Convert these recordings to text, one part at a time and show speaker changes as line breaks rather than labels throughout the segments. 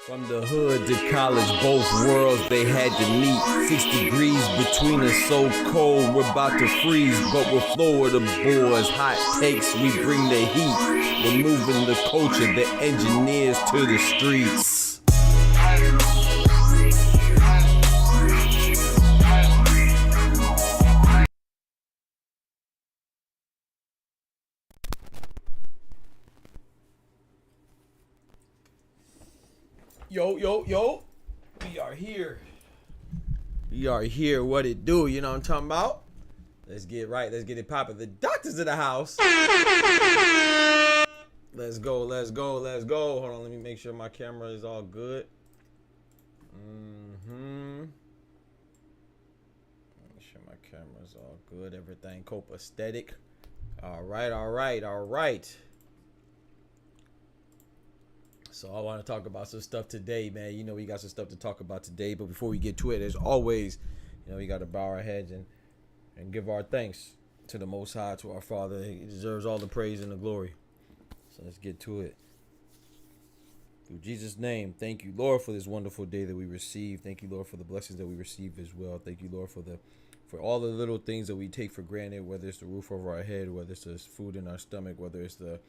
From the hood to college, both worlds they had to meet. 6 degrees between us, so cold, we're about to freeze. But we're Florida boys, hot takes, we bring the heat. We're moving the culture, the engineers to the streets. Yo, we are here. We are here. What it do? You know what I'm talking about? Let's get right. Let's get it popping. The doctor's in the house. Let's go. Hold on. Let me make sure my camera is all good. Make sure my camera is all good. Everything copacetic. All right. So I want to talk about some stuff today, man. You know, we got some stuff to talk about today. But before we get to it, as always, you know, we got to bow our heads and give our thanks to the Most High, to our Father. He deserves all the praise and the glory. So let's get to it. Through Jesus' name, thank you, Lord, for this wonderful day that we receive. Thank you, Lord, for the blessings that we receive as well. Thank you, Lord, for all the little things that we take for granted, whether it's the roof over our head, whether it's the food in our stomach, whether it's the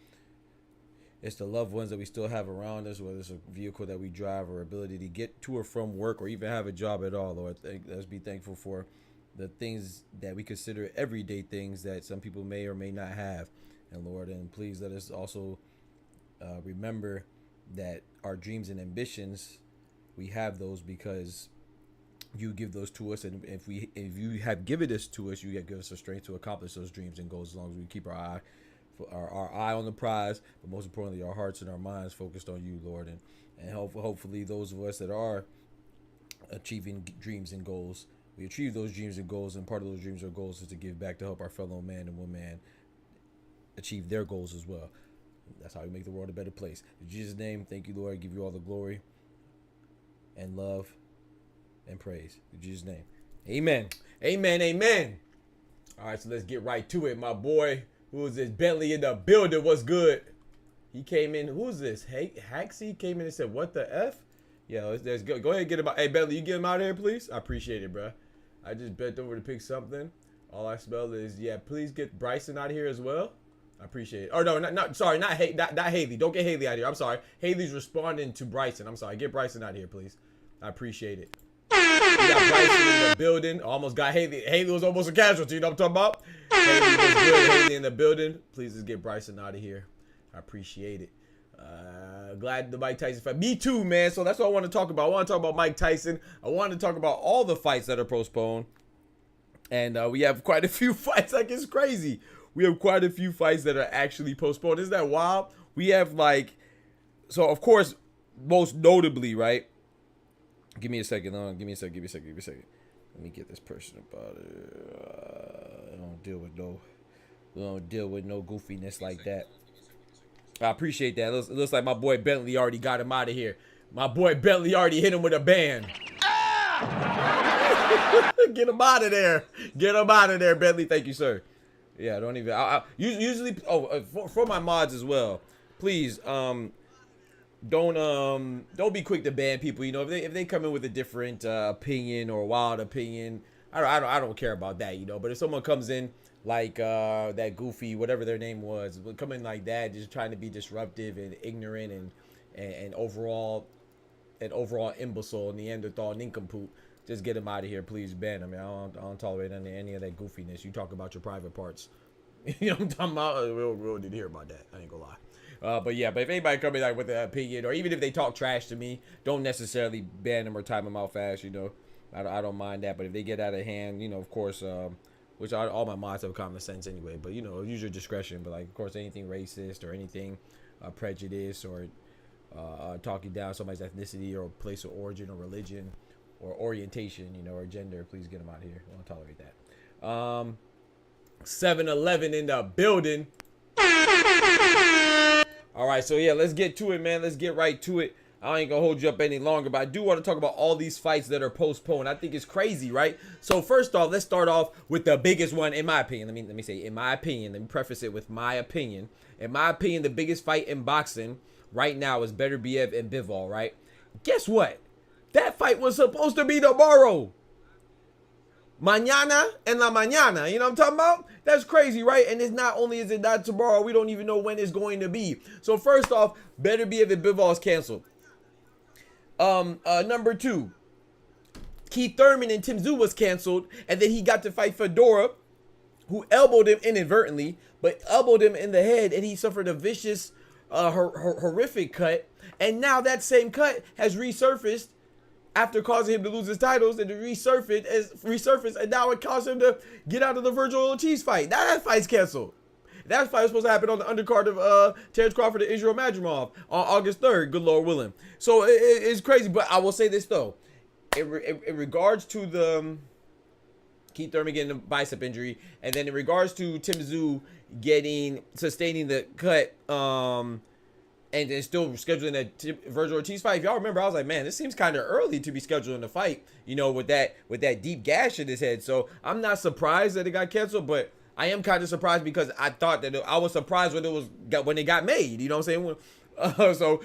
loved ones that we still have around us, whether it's a vehicle that we drive, or ability to get to or from work, or even have a job at all, Lord. Let's be thankful for the things that we consider everyday things that some people may or may not have. And Lord, and please let us also remember that our dreams and ambitions, we have those because you give those to us. And if you have given this to us, you have given us the strength to accomplish those dreams and goals, as long as we keep our eye on the prize, but most importantly, our hearts and our minds focused on you, Lord. And hopefully those of us that are achieving dreams and goals, we achieve those dreams and goals, and part of those dreams or goals is to give back to help our fellow man and woman achieve their goals as well. That's how we make the world a better place. In Jesus' name, thank you, Lord. I give you all the glory and love and praise. In Jesus' name, amen. All right, so let's get right to it. My boy, who is this? Bentley in the building. What's good? He came in. Who's this? Hey, Haxie came in and said, "What the f?" Yeah, let's go. Go ahead and get him out. Hey, Bentley, you get him out of here, please. I appreciate it, bro. I just bent over to pick something. All I smell is, yeah. Please get Bryson out of here as well. I appreciate it. Oh no, not Haley. Don't get Haley out of here. I'm sorry. Haley's responding to Bryson. I'm sorry. Get Bryson out of here, please. I appreciate it. We got Bryson in the building. Almost got Haley. Haley was almost a casualty. You know what I'm talking about? Haley was good. Haley in the building. Please just get Bryson out of here. I appreciate it. Glad the Mike Tyson fight. Me too, man. So that's what I want to talk about. I want to talk about Mike Tyson. I want to talk about all the fights that are postponed. And we have quite a few fights. Like, it's crazy. We have quite a few fights that are actually postponed. Isn't that wild? We have so of course, most notably, right? Give me a second. Give me a second. Let me get this person about it. I don't deal with no goofiness like that. I appreciate that. It looks like my boy Bentley already got him out of here. My boy Bentley already hit him with a ban. Get him out of there. Get him out of there, Bentley. Thank you, sir. Yeah, don't even. Usually, for my mods as well, please, don't be quick to ban people. You know, if they come in with a different opinion or wild opinion, I don't care about that. You know, but if someone comes in like that goofy, whatever their name was, come in like that, just trying to be disruptive and ignorant and overall imbecile, Neanderthal, nincompoop, just get him out of here, please. Ban him. I don't tolerate any of that goofiness. You talk about your private parts. You know what I'm talking about? We really didn't hear about that. I ain't gonna lie. But yeah, but if anybody come in with an opinion, or even if they talk trash to me, don't necessarily ban them or time them out fast. You know, I don't mind that. But if they get out of hand, you know, of course, which all my mods have common sense anyway. But you know, use your discretion. But like, of course, anything racist or anything prejudice or talking down somebody's ethnicity or place of origin or religion or orientation, you know, or gender, please get them out of here. I don't tolerate that. 7-Eleven in the building. All right, so yeah, let's get to it, man. Let's get right to it. I ain't gonna hold you up any longer, but I do want to talk about all these fights that are postponed. I think it's crazy, right? So first off, let's start off with the biggest one, in my opinion. Let me say, in my opinion, let me preface it with my opinion. In my opinion, the biggest fight in boxing right now is BETERBIEV and BIVOL, right? Guess what? That fight was supposed to be tomorrow. Mañana en la mañana. You know what I'm talking about? That's crazy, right? And it's not only is it not tomorrow, we don't even know when it's going to be. So first off, BETERBIEV and BIVOL is canceled. Number 2, Keith Thurman and Tszyu was canceled, and then he got to fight Fedora, who elbowed him inadvertently, but elbowed him in the head, and he suffered a vicious, horrific cut. And now that same cut has resurfaced after causing him to lose his titles, and it resurfaced, and now it caused him to get out of the Virgil Ortiz fight. Now that fight's canceled. That fight was supposed to happen on the undercard of Terrence Crawford and Israel Madrimov on August 3rd, good Lord willing. So it's crazy, but I will say this though. In regards to the Keith Thurman getting a bicep injury, and then in regards to Tszyu sustaining the cut, and then still scheduling that Virgil Ortiz fight. If y'all remember, I was like, man, this seems kind of early to be scheduling the fight, you know, with that deep gash in his head. So I'm not surprised that it got canceled, but I am kind of surprised because I thought that I was surprised when it got made. You know what I'm saying? So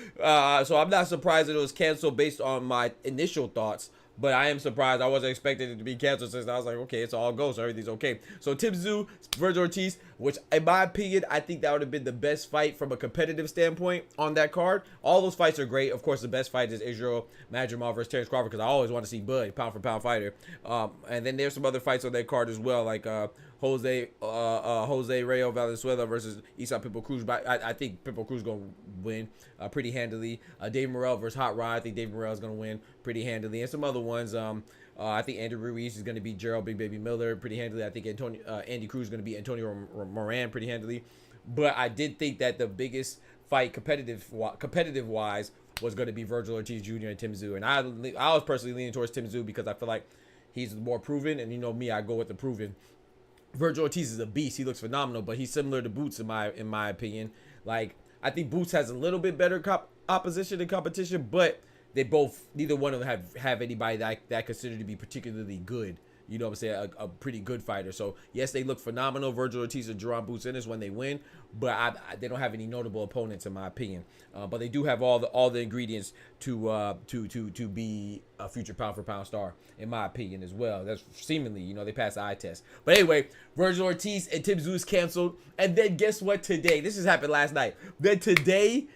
I'm not surprised that it was canceled based on my initial thoughts. But I am surprised. I wasn't expecting it to be canceled since I was like, okay, it's all go, so everything's okay. So Tszyu, Virgil Ortiz, which in my opinion, I think that would have been the best fight from a competitive standpoint on that card. All those fights are great. Of course, the best fight is Israel Madrimov versus Terrence Crawford, because I always want to see Bud, pound for pound fighter. And then there's some other fights on that card as well, like Jose Rayo Valenzuela versus Isa Pitbull Cruz. But I think Pitbull Cruz is going to win pretty handily. Dave Morrell versus Hot Rod. I think Dave Morrell is going to win pretty handily. And some other ones. I think Andrew Ruiz is going to beat Gerald Big Baby Miller pretty handily. I think Andy Cruz is going to beat Antonio Moran pretty handily. But I did think that the biggest fight competitive wise was going to be Virgil Ortiz Jr. and Tszyu. And I was personally leaning towards Tszyu because I feel like he's more proven. And you know me, I go with the proven. Virgil Ortiz is a beast. He looks phenomenal, but he's similar to Boots in my opinion. Like, I think Boots has a little bit better opposition and competition, but neither one of them have anybody that I consider to be particularly good. You know what I'm saying? A pretty good fighter. So, yes, they look phenomenal. Virgil Ortiz and Jerron Boots in this when they win, but they don't have any notable opponents in my opinion. But they do have all the ingredients to be a future pound for pound star in my opinion as well. That's seemingly, you know, they passed the eye test. But anyway, Virgil Ortiz and Tszyu is canceled. And then guess what today? This just happened last night. Then today,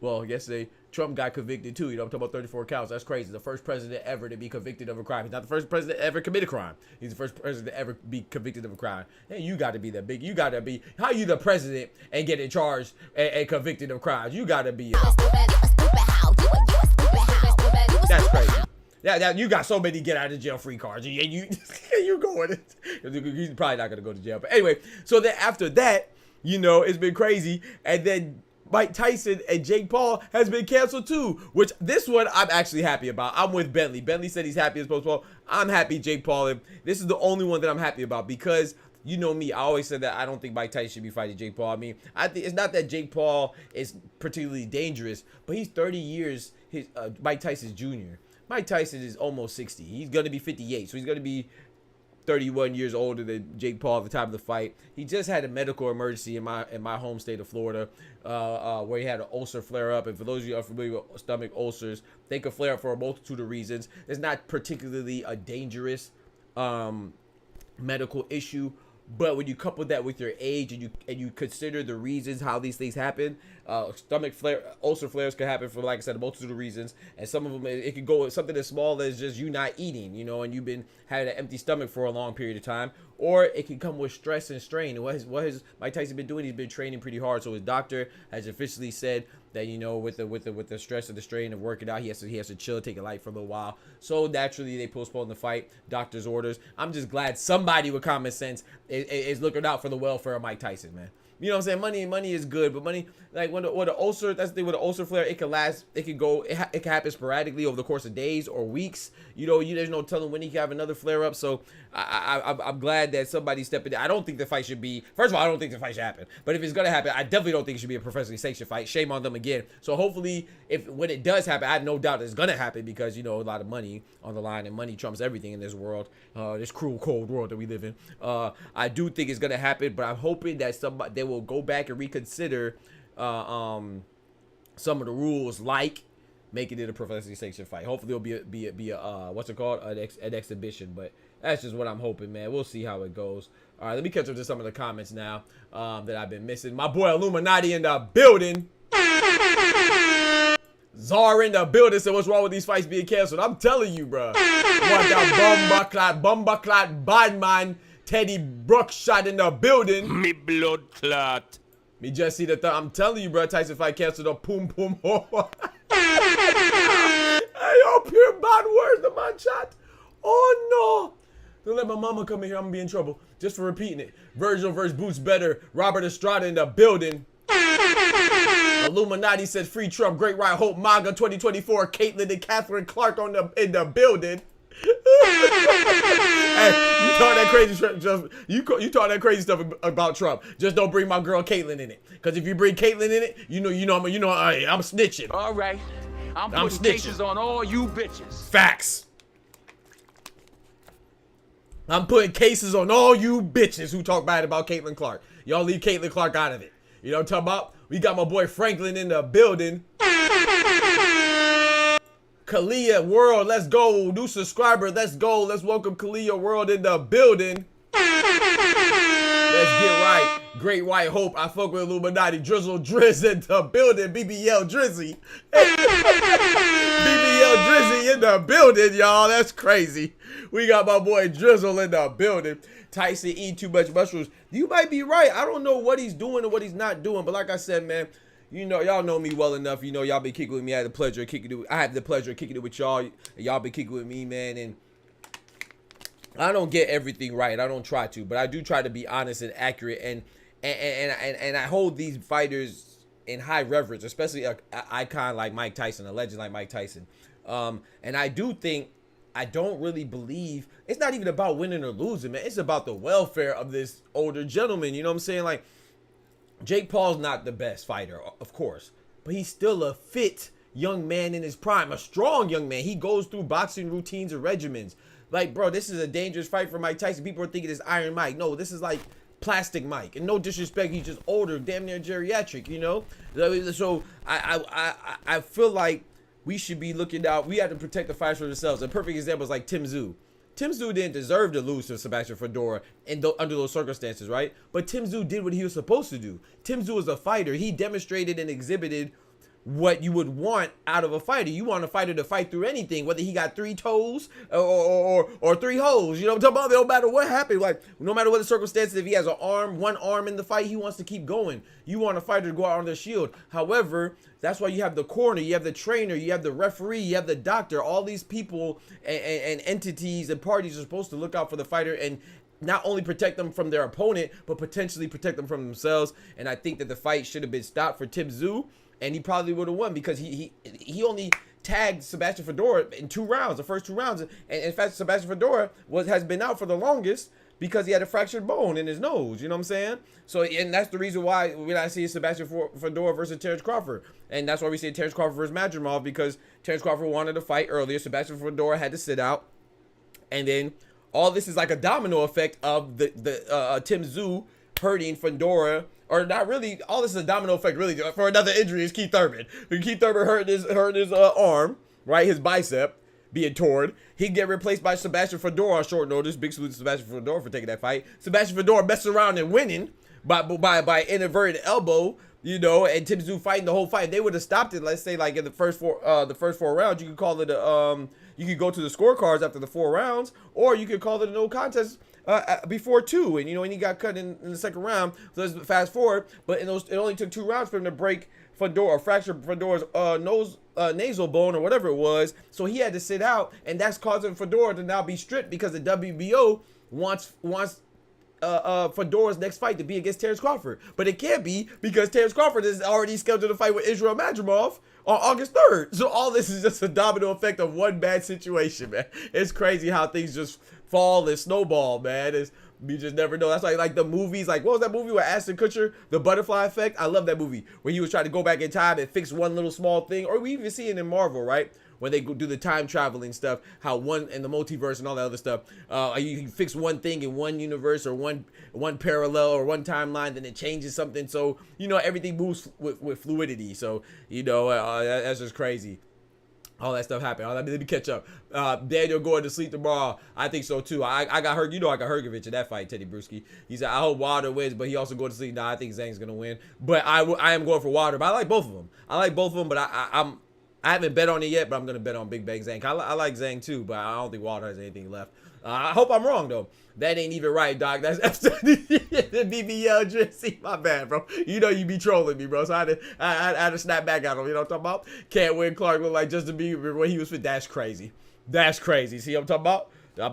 yesterday, Trump got convicted too. You know, I'm talking about 34 counts. That's crazy. The first president ever to be convicted of a crime. He's not the first president to ever commit a crime. He's the first president to ever be convicted of a crime. Hey, you got to be that big. You got to be. How you the president and getting charged and convicted of crimes? You got to be. That's crazy. Yeah, you got so many get out of jail free cards. And you going. He's probably not going to go to jail. But anyway, so then after that, you know, it's been crazy. And then Mike Tyson and Jake Paul has been canceled too, which this one I'm actually happy about. I'm with Bentley. Bentley said he's happy as possible. I'm happy Jake Paul. And this is the only one that I'm happy about because you know me. I always said that I don't think Mike Tyson should be fighting Jake Paul. I mean, I think it's not that Jake Paul is particularly dangerous, but he's 30 years Mike Tyson's junior. Mike Tyson is almost 60. He's going to be 58, so he's going to be 31 years older than Jake Paul at the time of the fight. He just had a medical emergency in my home state of Florida, where he had an ulcer flare up. And for those of you who are familiar with stomach ulcers, they can flare up for a multitude of reasons. It's not particularly a dangerous medical issue, but when you couple that with your age and you consider the reasons how these things happen, ulcer flares can happen for, like I said, a multitude of reasons, and some of them it could go with something as small as just you not eating, you know, and you've been having an empty stomach for a long period of time, or it can come with stress and strain. And what has Mike Tyson been doing? He's been training pretty hard. So his doctor has officially said that, you know, with the stress and the strain of working out, he has to chill, take it light for a little while. So naturally they postponed the fight, doctor's orders. I'm just glad somebody with common sense is looking out for the welfare of Mike Tyson, man. You know what I'm saying? Money is good, but money, like when the ulcer, that's the thing with the ulcer flare, it can last, it can happen sporadically over the course of days or weeks. You know, there's no telling when he can have another flare up. So I'm glad that somebody stepped in. I don't think the fight should be, first of all, I don't think the fight should happen. But if it's going to happen, I definitely don't think it should be a professionally sanctioned fight. Shame on them again. So hopefully, when it does happen, I have no doubt it's going to happen because, you know, a lot of money on the line and money trumps everything in this world, this cruel, cold world that we live in. I do think it's going to happen, but I'm hoping that they will go back and reconsider some of the rules, like making it a professionally sanctioned fight. Hopefully it'll be a what's it called, an exhibition. But that's just what I'm hoping, man. We'll see how it goes. All right, let me catch up to some of the comments now that I've been missing. My boy Illuminati in the building. Czar in the building said, what's wrong with these fights being canceled? I'm telling you, bro. What the bomba clot, bad man, Teddy Brookshot in the building.
Me blood clot.
Me just see the I'm telling you, bro. Tyson fight canceled up. Boom, boom. Hey, yo, pure bad words, the man chat. Oh, no. Don't let my mama come in here. I'm going to be in trouble. Just for repeating it. Virgil versus Boots Better. Robert Estrada in the building. Illuminati says free Trump, Great White Hope, MAGA 2024, Caitlyn and Catherine Clark in the building. Hey, you talk that crazy stuff. You talk that crazy stuff about Trump. Just don't bring my girl Caitlyn in it. Cause if you bring Caitlyn in it, I'm snitching.
All right, I'm putting cases on all you bitches.
Facts. I'm putting cases on all you bitches who talk bad about Caitlyn Clark. Y'all leave Caitlyn Clark out of it. You know what I'm talking about? We got my boy Franklin in the building. Kalia World, let's go. New subscriber, let's go. Let's welcome Kalia World in the building. Let's get right. Great White Hope, I fuck with Illuminati. Drizzle Drizz in the building. BBL Drizzy. BBL Drizzy in the building, y'all. That's crazy. We got my boy Drizzle in the building. Tyson eating too much mushrooms. You might be right. I don't know what he's doing or what he's not doing. But like I said, man, you know, y'all know me well enough. You know, y'all been kicking with me. I have the pleasure of kicking it with y'all. Y'all been kicking with me, man. And I don't get everything right. I don't try to. But I do try to be honest and accurate. And I hold these fighters in high reverence, especially an icon like Mike Tyson, a legend like Mike Tyson. And I do think, I don't really believe, it's not even about winning or losing, man. It's about the welfare of this older gentleman. You know what I'm saying? Like, Jake Paul's not the best fighter, of course, but he's still a fit young man in his prime, a strong young man. He goes through boxing routines and regimens. Like, bro, this is a dangerous fight for Mike Tyson. People are thinking it's Iron Mike. No, this is like Plastic Mike. And no disrespect, he's just older, damn near geriatric, you know? So I feel like we should be looking out. We have to protect the fighters for themselves. A perfect example is like Tszyu. Tszyu didn't deserve to lose to Sebastian Fedora under those circumstances, right? But Tszyu did what he was supposed to do. Tszyu is a fighter. He demonstrated and exhibited what you would want out of a fighter. You want a fighter to fight through anything, whether he got 3 toes or 3 holes. You know what I'm talking about? No matter what happened, like no matter what the circumstances, if he has one arm in the fight, he wants to keep going. You want a fighter to go out on their shield. However, that's why you have the corner, you have the trainer, you have the referee, you have the doctor. All these people and entities and parties are supposed to look out for the fighter and not only protect them from their opponent, but potentially protect them from themselves. And I think that the fight should have been stopped for Tszyu. And he probably would have won because he only tagged Sebastian Fedora in 2 rounds, the first 2 rounds. And in fact, Sebastian Fedora has been out for the longest because he had a fractured bone in his nose. You know what I'm saying? So, and that's the reason why we're not seeing Sebastian Fedora versus Terrence Crawford. And that's why we see Terrence Crawford versus Madrimov, because Terrence Crawford wanted to fight earlier. Sebastian Fedora had to sit out. And then all this is like a domino effect of the Tszyu hurting Fedora. Or not really, all this is a domino effect, really, for another injury is Keith Thurman. Keith Thurman hurt his arm, right, his bicep being torn. He'd get replaced by Sebastian Fedora on short notice. Big salute to Sebastian Fedora for taking that fight. Sebastian Fedora messed around and winning by inadvertent elbow, you know, and Tszyu fighting the whole fight. They would have stopped it, let's say, like in the first four rounds. You could call it you could go to the scorecards after the 4 rounds, or you could call it a no contest before 2, and you know, and he got cut in the second round. So let's fast forward, but it only took 2 rounds for him to break Fedora, fracture Fedora's nasal bone or whatever it was. So he had to sit out, and that's causing Fedora to now be stripped because the WBO wants Fedora's next fight to be against Terrence Crawford, but it can't be because Terrence Crawford is already scheduled to fight with Israel Madrimov on August 3rd. So all this is just a domino effect of one bad situation, man. It's crazy how things just fall and snowball, man. You just never know. That's like the movies. Like, what was that movie with Ashton Kutcher, The Butterfly Effect? I love that movie where he was trying to go back in time and fix one little small thing. Or we even see it in Marvel, right? when they do the time traveling stuff, how one and the multiverse and all that other stuff, you can fix one thing in one universe or one parallel or one timeline, then it changes something. So, you know, everything moves with fluidity. So, you know, that's just crazy. All that stuff happened. Let me catch up. Daniel going to sleep tomorrow. I think so too. I got hurt. You know, I got Hergovich in that fight, Teddy Bruschi. He said, I hope Wilder wins, but he also going to sleep. Nah, I think Zhang's going to win. But I am going for Wilder. But I like both of them. But I haven't bet on it yet, but I'm going to bet on Big Bang Zhang. I like Zhang too, but I don't think Wilder has anything left. I hope I'm wrong, though. That ain't even right, Doc. That's the BBL jersey. My bad, bro. You know you be trolling me, bro. So I had to snap back at him. You know what I'm talking about? Can't win. Clark look like Justin Bieber when he was fit. That's crazy. That's crazy. See what I'm talking about? I'm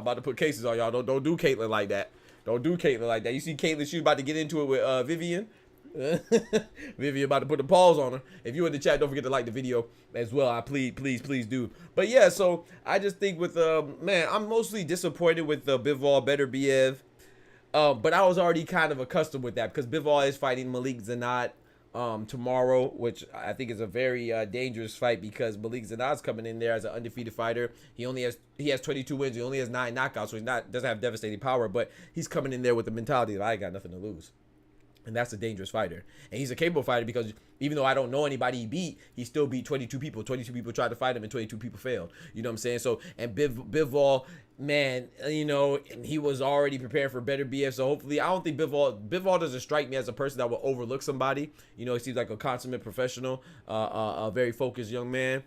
about to put cases on y'all. Don't do Caitlyn like that. Don't do Caitlyn like that. You see Caitlyn, she was about to get into it with Vivian. Vivian about to put the pause on her. If you in the chat, don't forget to like the video as well. I please do. But yeah, so I just think with man, I'm mostly disappointed with BIVOL BETERBIEV. But I was already kind of accustomed with that because BIVOL is fighting Malik Zanat tomorrow, which I think is a very dangerous fight because Malik Zanat's coming in there as an undefeated fighter. He has 22 wins. He only has 9 knockouts, so doesn't have devastating power. But he's coming in there with the mentality that I ain't got nothing to lose. And that's a dangerous fighter. And he's a capable fighter because even though I don't know anybody he beat, he still beat 22 people. 22 people tried to fight him and 22 people failed. You know what I'm saying? So, and BIVOL, man, you know, and he was already preparing for BETERBIEV. So hopefully, I don't think BIVOL doesn't strike me as a person that will overlook somebody. You know, he seems like a consummate professional, a very focused young man.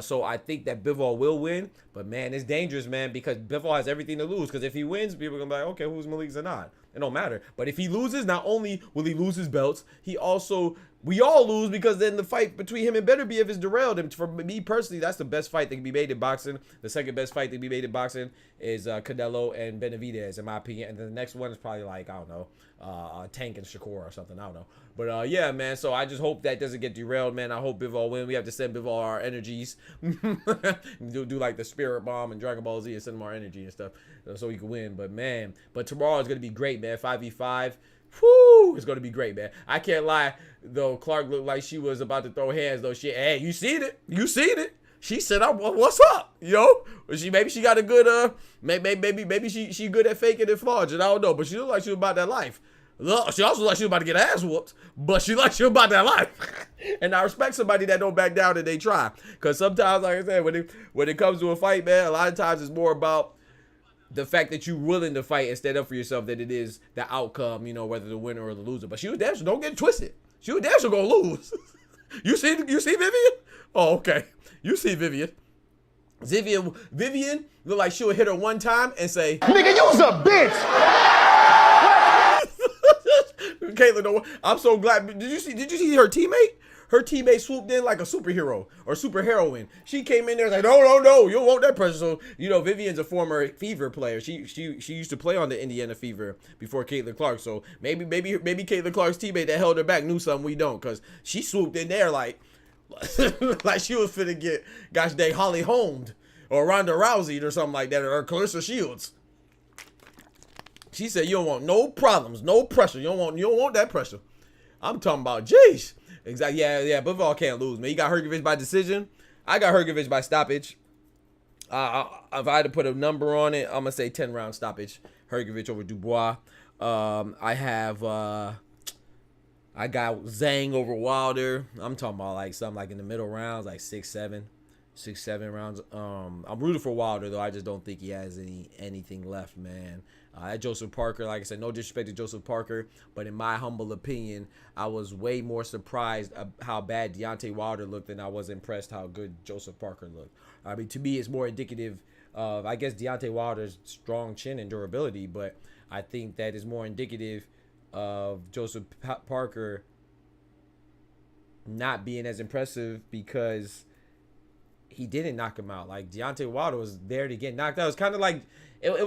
So I think that BIVOL will win, but man, it's dangerous, man, because BIVOL has everything to lose. Because if he wins, people are gonna be like, okay, who's Malik Zanat? It don't matter. But if he loses, not only will he lose his belts, we all lose because then the fight between him and BETERBIEV is derailed. And for me personally, that's the best fight that can be made in boxing. The second best fight that can be made in boxing is Canelo and Benavidez, in my opinion. And then the next one is probably like, I don't know, Tank and Shakur or something. I don't know. But yeah, man. So I just hope that doesn't get derailed, man. I hope BIVOL win. We have to send BIVOL our energies. do like the Spirit Bomb and Dragon Ball Z and send him our energy and stuff so he can win. But man, tomorrow is gonna be great, man. 5v5. Whoo! It's gonna be great, man. I can't lie though. Clark looked like she was about to throw hands though. Hey, you seen it? You seen it? She said, "What's up, yo?" Maybe she got a good maybe she good at faking and flogging. I don't know, but she looked like she was about that life. Look, she also like she was about to get her ass whooped, but she like she was about that life. And I respect somebody that don't back down and they try, because sometimes, like I said, when it comes to a fight, man, a lot of times it's more about the fact that you're willing to fight and stand up for yourself than it is the outcome, you know, whether the winner or the loser. But she was damn sure, don't get it twisted. She was damn sure gonna lose. You see Vivian? Oh, okay. You see Vivian. Vivian look like she'll hit her one time and say, "Nigga, you's a bitch." Caitlyn, I'm so glad. Did you see her teammate? Her teammate swooped in like a superhero or super heroine. She came in there like, no, you don't want that pressure. So, you know, Vivian's a former Fever player. She used to play on the Indiana Fever before Caitlyn Clark. So maybe Caitlyn Clark's teammate that held her back knew something we don't, because she swooped in there like like she was finna get gosh dang Holly Holm or Ronda Rousey or something like that, or Clarissa Shields. She said, you don't want no problems, no pressure. You don't want that pressure. I'm talking about, jeez. Exactly. Yeah. BIVOL can't lose, man. You got Hergovich by decision. I got Hergovich by stoppage. If I had to put a number on it, I'm gonna say 10-round stoppage. Hergovich over Dubois. I got Zhang over Wilder. I'm talking about like something like in the middle rounds, like 6-7 rounds. I'm rooting for Wilder though. I just don't think he has anything left, man. At Joseph Parker, like I said, no disrespect to Joseph Parker, but in my humble opinion, I was way more surprised how bad Deontay Wilder looked than I was impressed how good Joseph Parker looked. I mean, to me, it's more indicative of, I guess, Deontay Wilder's strong chin and durability, but I think that is more indicative of Joseph Parker not being as impressive because he didn't knock him out. Like, Deontay Wilder was there to get knocked out. It was kind of like, it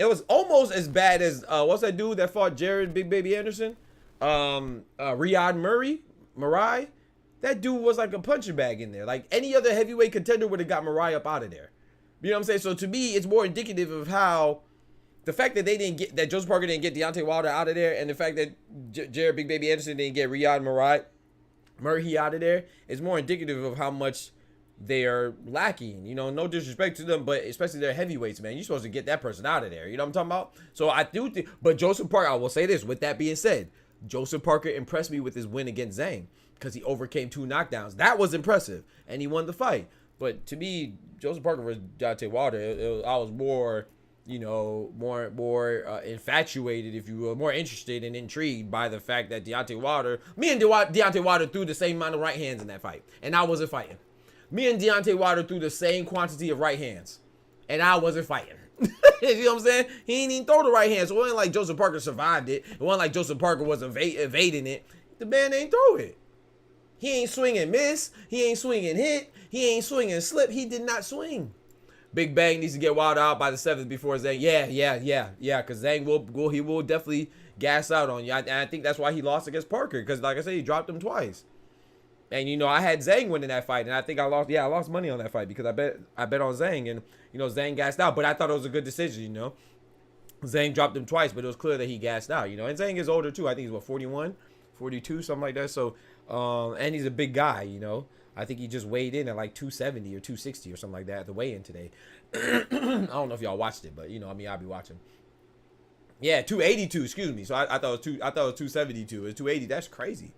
was almost as bad as, what's that dude that fought Jared Big Baby Anderson? Riyad Murray. That dude was like a punching bag in there. Like, any other heavyweight contender would have got Murray up out of there. You know what I'm saying? So, to me, it's more indicative of how the fact that that Joseph Parker didn't get Deontay Wilder out of there, and the fact that Jared Big Baby Anderson didn't get Riyad Murray out of there is more indicative of how much they're lacking. You know, no disrespect to them, but especially their heavyweights, man. You're supposed to get that person out of there. You know what I'm talking about? So I do think, but Joseph Parker, I will say this, with that being said, Joseph Parker impressed me with his win against Zhang because he overcame 2 knockdowns. That was impressive, and he won the fight. But to me, Joseph Parker versus Deontay Wilder, I was more, you know, more infatuated, if you will, more interested and intrigued by the fact that Deontay Wilder, me and Deontay Wilder threw the same amount of right hands in that fight, and I wasn't fighting. Me and Deontay Wilder threw the same quantity of right hands, and I wasn't fighting. You know what I'm saying? He ain't even throw the right hand, so it wasn't like Joseph Parker survived it. It wasn't like Joseph Parker was evading it. The man ain't throw it. He ain't swing and miss. He ain't swing and hit. He ain't swing and slip. He did not swing. Big Bang needs to get Wilder out by the 7th before Zhang. Yeah. Because Zhang will definitely gas out on you. And I think that's why he lost against Parker. Because like I said, he dropped him twice. And you know, I had Zhang winning that fight, and I think I lost. Yeah, I lost money on that fight because I bet on Zhang, and you know, Zhang gassed out. But I thought it was a good decision. You know, Zhang dropped him twice, but it was clear that he gassed out. You know, and Zhang is older too. I think he's what, 41, 42, something like that. So, and he's a big guy. You know, I think he just weighed in at like 270 or 260 or something like that at the weigh-in today. I don't know if y'all watched it, but you know, I mean, I'll be watching. Yeah, 282. Excuse me. So I thought it was 272. It's 280. That's crazy.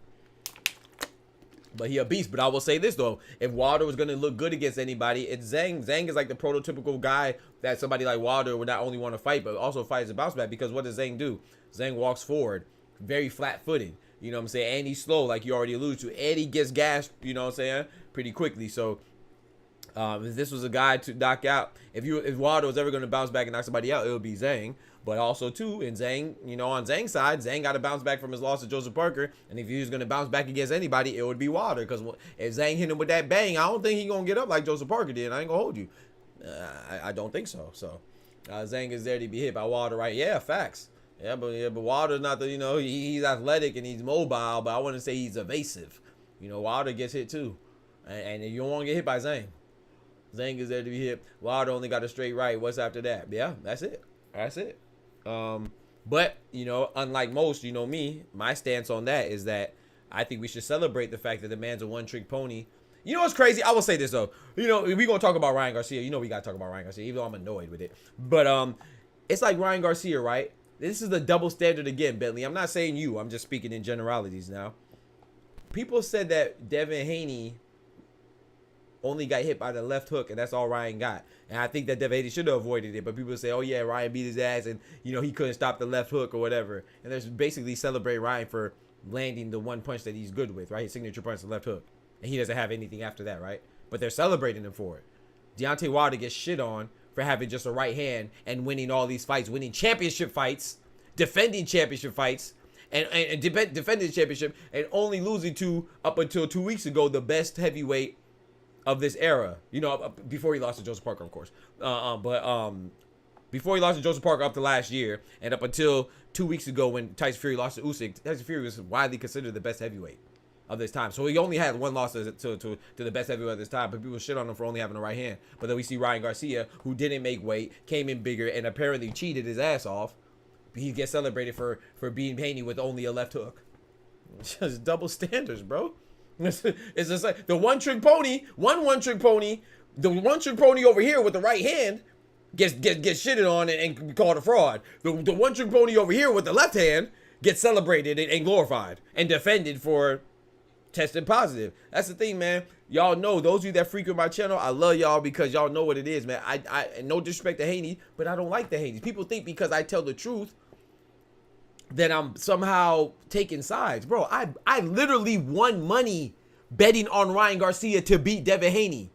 But he a beast. But I will say this, though. If Wilder was going to look good against anybody, it's Zhang. Zhang is like the prototypical guy that somebody like Wilder would not only want to fight, but also fight as a bounce back. Because what does Zhang do? Zhang walks forward, very flat-footed. You know what I'm saying? And he's slow, like you already alluded to. And he gets gassed, you know what I'm saying, pretty quickly. So if this was a guy to knock out, if Wilder was ever going to bounce back and knock somebody out, it would be Zhang. But also, too, in Zhang, you know, on Zhang's side, Zhang got to bounce back from his loss to Joseph Parker. And if he was going to bounce back against anybody, it would be Wilder. Because if Zhang hit him with that bang, I don't think he's going to get up like Joseph Parker did. I ain't going to hold you. I don't think so. So, Zhang is there to be hit by Wilder, right? Yeah, facts. Yeah, but Wilder's not the, you know, he's athletic and he's mobile, but I wouldn't say he's evasive. You know, Wilder gets hit, too. And you don't want to get hit by Zhang. Zhang is there to be hit. Wilder only got a straight right. What's after that? Yeah, that's it. That's it. But, you know, unlike most, you know me, my stance on that is that I think we should celebrate the fact that the man's a one-trick pony. You know what's crazy? I will say this, though. You know, we're going to talk about Ryan Garcia. You know we got to talk about Ryan Garcia, even though I'm annoyed with it. But it's like Ryan Garcia, right? This is the double standard again, Bentley. I'm not saying you. I'm just speaking in generalities now. People said that Devin Haney only got hit by the left hook, and that's all Ryan got. And I think that Devin Haney should have avoided it, but people say, oh, yeah, Ryan beat his ass, and, you know, he couldn't stop the left hook or whatever. And there's basically celebrate Ryan for landing the one punch that he's good with, right? His signature punch, the left hook. And he doesn't have anything after that, right? But they're celebrating him for it. Deontay Wilder gets shit on for having just a right hand and winning all these fights, winning championship fights, defending championship fights, and defending the championship, and only losing to, up until 2 weeks ago, the best heavyweight of this era, you know, before he lost to Joseph Parker, of course. Before he lost to Joseph Parker up to last year, and up until 2 weeks ago when Tyson Fury lost to Usyk, Tyson Fury was widely considered the best heavyweight of this time. So he only had one loss to the best heavyweight of this time, but people shit on him for only having a right hand. But then we see Ryan Garcia, who didn't make weight, came in bigger, and apparently cheated his ass off. He gets celebrated for beating Haney with only a left hook. It's just double standards, bro. It's just like the one-trick pony, the one-trick pony over here with the right hand gets shitted on and called a fraud. The one-trick pony over here with the left hand gets celebrated and glorified and defended for tested positive. That's the thing, man. Y'all know, those of you that frequent my channel, I love y'all because y'all know what it is, man. I no disrespect to Haney, but I don't like the Haney. People think because I tell the truth that I'm somehow taking sides. Bro, I literally won money betting on Ryan Garcia to beat Devin Haney.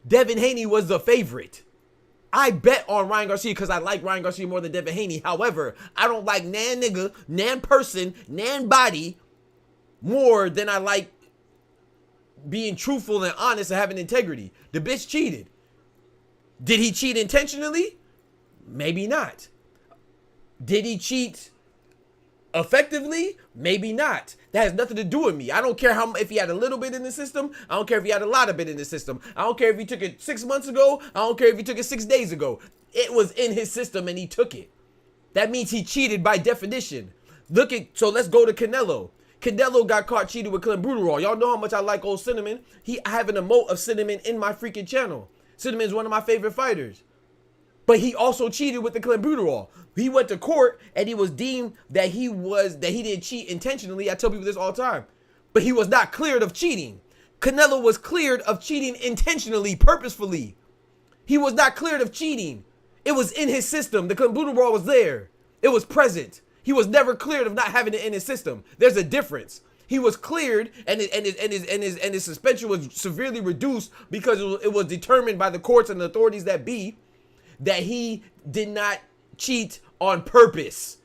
Devin Haney was the favorite. I bet on Ryan Garcia because I like Ryan Garcia more than Devin Haney. However, I don't like nan nigga, nan person, nan body more than I like being truthful and honest and having integrity. The bitch cheated. Did he cheat intentionally? Maybe not. Did he cheat effectively? Maybe not. That has nothing to do with me. I don't care if he had a little bit in the system. I don't care if he had a lot of it in the system. I don't care if he took it 6 months ago. I don't care if he took it 6 days ago. It was in his system and he took it. That means he cheated by definition. So let's go to Canelo. Canelo got caught cheating with clenbuterol. Y'all know how much I like old Cinnamon. I have an emote of Cinnamon in my freaking channel. Cinnamon is one of my favorite fighters. But he also cheated with the clenbuterol. He went to court and he was deemed that he didn't cheat intentionally. I tell people this all the time. But he was not cleared of cheating. Canelo was cleared of cheating intentionally, purposefully. He was not cleared of cheating. It was in his system. The clenbuterol was there. It was present. He was never cleared of not having it in his system. There's a difference. He was cleared and his suspension was severely reduced because it was determined by the courts and the authorities that he did not cheat on purpose.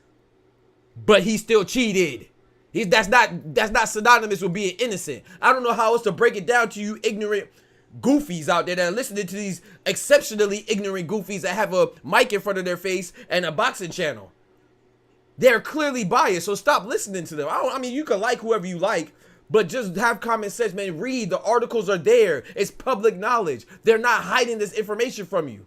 But he still cheated. That's not synonymous with being innocent. I don't know how else to break it down to you ignorant goofies out there that are listening to these exceptionally ignorant goofies that have a mic in front of their face and a boxing channel. They're clearly biased, so stop listening to them. I mean, you can like whoever you like, but just have common sense, man. Read. The articles are there. It's public knowledge. They're not hiding this information from you.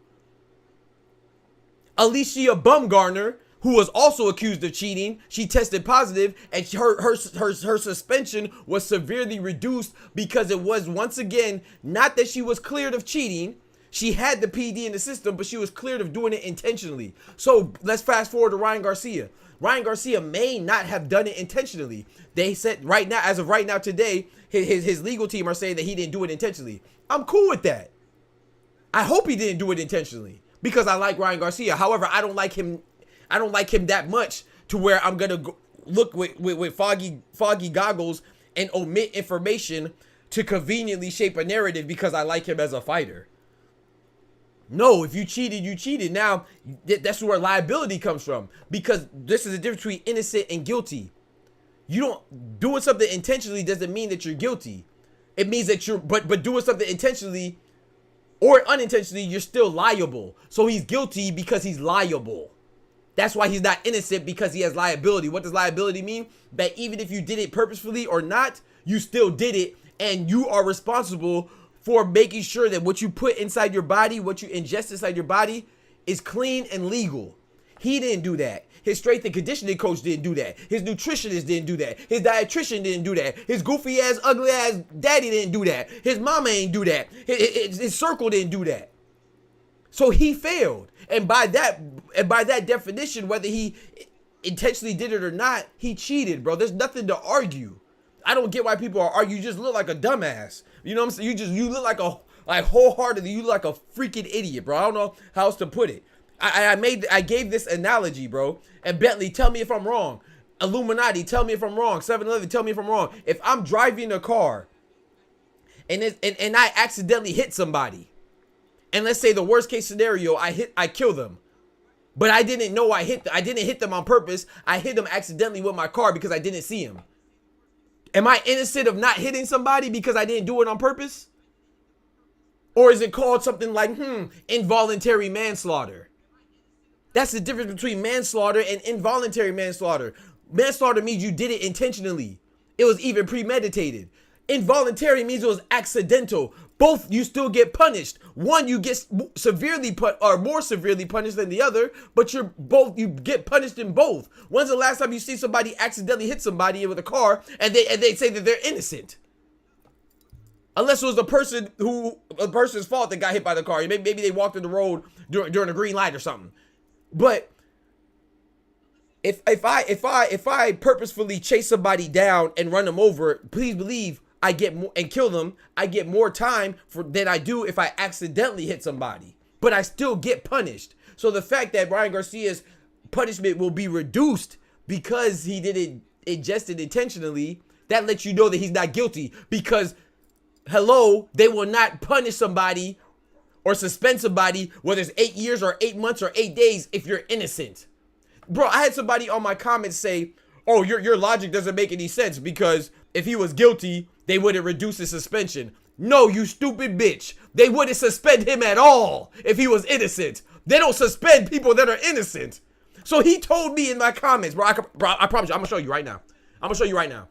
Alicia Bumgarner, who was also accused of cheating, she tested positive, and her suspension was severely reduced because it was, once again, not that she was cleared of cheating. She had the PD in the system, but she was cleared of doing it intentionally. So let's fast forward to Ryan Garcia. Ryan Garcia may not have done it intentionally. They said right now, as of right now today, his legal team are saying that he didn't do it intentionally. I'm cool with that. I hope he didn't do it intentionally because I like Ryan Garcia. However, I don't like him that much to where I'm gonna look with foggy goggles and omit information to conveniently shape a narrative because I like him as a fighter. No, if you cheated, you cheated. Now, that's where liability comes from, because this is the difference between innocent and guilty. You don't, doing something intentionally doesn't mean that you're guilty. It means that but doing something intentionally or unintentionally, you're still liable. So he's guilty because he's liable. That's why he's not innocent, because he has liability. What does liability mean? That even if you did it purposefully or not, you still did it, and you are responsible for making sure that what you put inside your body, what you ingest inside your body, is clean and legal. He didn't do that. His strength and conditioning coach didn't do that. His nutritionist didn't do that. His dietitian didn't do that. His goofy ass, ugly ass daddy didn't do that. His mama ain't do that. His circle didn't do that. So he failed. And by that definition, whether he intentionally did it or not, he cheated, bro. There's nothing to argue. I don't get why people are arguing. You just look like a dumbass. You know what I'm saying? You look like wholeheartedly, you look like a freaking idiot, bro. I don't know how else to put it. I gave this analogy, bro. And Bentley, tell me if I'm wrong. Illuminati, tell me if I'm wrong. 7-Eleven, tell me if I'm wrong. If I'm driving a car and I accidentally hit somebody, and let's say the worst case scenario, I kill them, but I didn't know I didn't hit them on purpose. I hit them accidentally with my car because I didn't see him. Am I innocent of not hitting somebody because I didn't do it on purpose? Or is it called something like involuntary manslaughter? That's the difference between manslaughter and involuntary manslaughter. Manslaughter means you did it intentionally. It was even premeditated. Involuntary means it was accidental. Both, you still get punished. One, you get more severely punished than the other, but you get punished in both. When's the last time you see somebody accidentally hit somebody with a car and they say that they're innocent? Unless it was the person's fault that got hit by the car. Maybe they walked in the road during a green light or something. But if I purposefully chase somebody down and run them over, please believe I get more and kill them. I get more time than I do if I accidentally hit somebody, but I still get punished. So the fact that Ryan Garcia's punishment will be reduced because he did it ingested intentionally, that lets you know that he's not guilty. Because hello, they will not punish somebody or suspend somebody whether it's 8 years or 8 months or 8 days if you're innocent. Bro, I had somebody on my comments say, oh, your logic doesn't make any sense because if he was guilty, they wouldn't reduce his suspension. No, you stupid bitch. They wouldn't suspend him at all if he was innocent. They don't suspend people that are innocent. So he told me in my comments, bro, I promise you, I'm gonna show you right now. I'm gonna show you right now.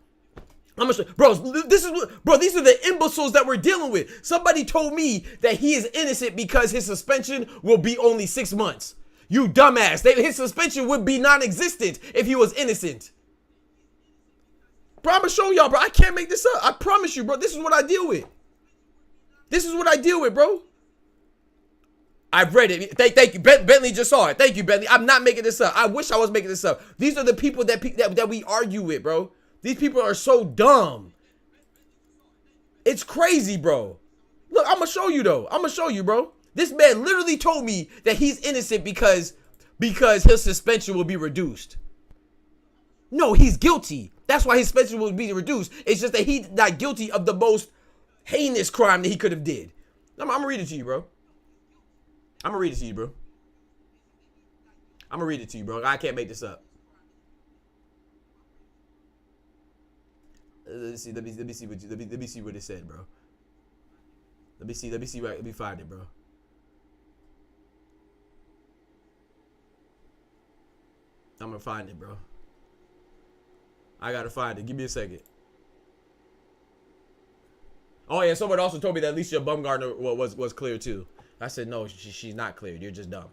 Bro, these are the imbeciles that we're dealing with. Somebody told me that he is innocent because his suspension will be only 6 months. You dumbass. His suspension would be non-existent if he was innocent. Bro, I'm gonna show y'all, bro. I can't make this up. I promise you, bro. This is what I deal with. This is what I deal with, bro. I've read it. Thank you. Bentley just saw it. Thank you, Bentley. I'm not making this up. I wish I was making this up. These are the people that we argue with, bro. These people are so dumb. It's crazy, bro. Look, I'm gonna show you, though. I'm gonna show you, bro. This man literally told me that he's innocent because his suspension will be reduced. No, he's guilty. That's why his suspension will be reduced. It's just that he's not guilty of the most heinous crime that he could have did. I'm gonna read it to you, bro. I'm gonna read it to you, bro. I'm gonna read it to you, bro. I can't make this up. Let me see what it said, bro. Let me find it, bro. I'm gonna find it, bro. I gotta find it. Give me a second. Oh yeah, someone also told me that Alicia Bumgarner was clear too. I said no, she's not cleared. You're just dumb.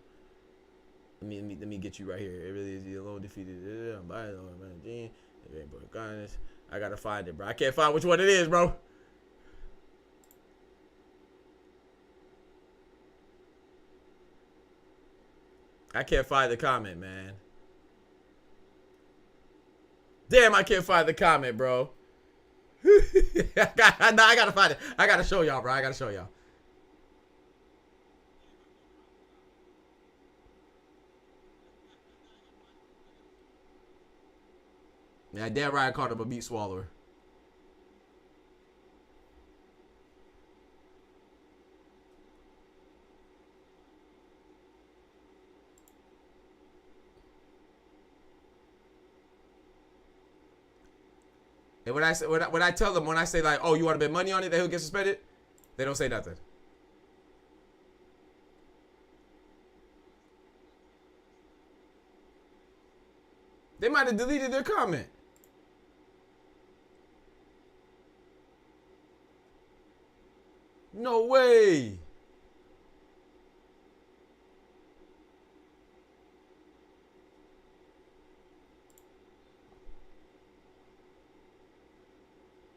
Let me get you right here. It really is the alone defeated. I gotta find it, bro. I can't find which one it is, bro. I can't find the comment, man. Damn, I can't find the comment, bro. I gotta find it. I gotta show y'all, bro. I gotta show y'all. Yeah, damn right I called him a meat swallower. And when I tell them, when I say like, oh, you want to bet money on it that he'll get suspended, they don't say nothing. They might have deleted their comment. No way.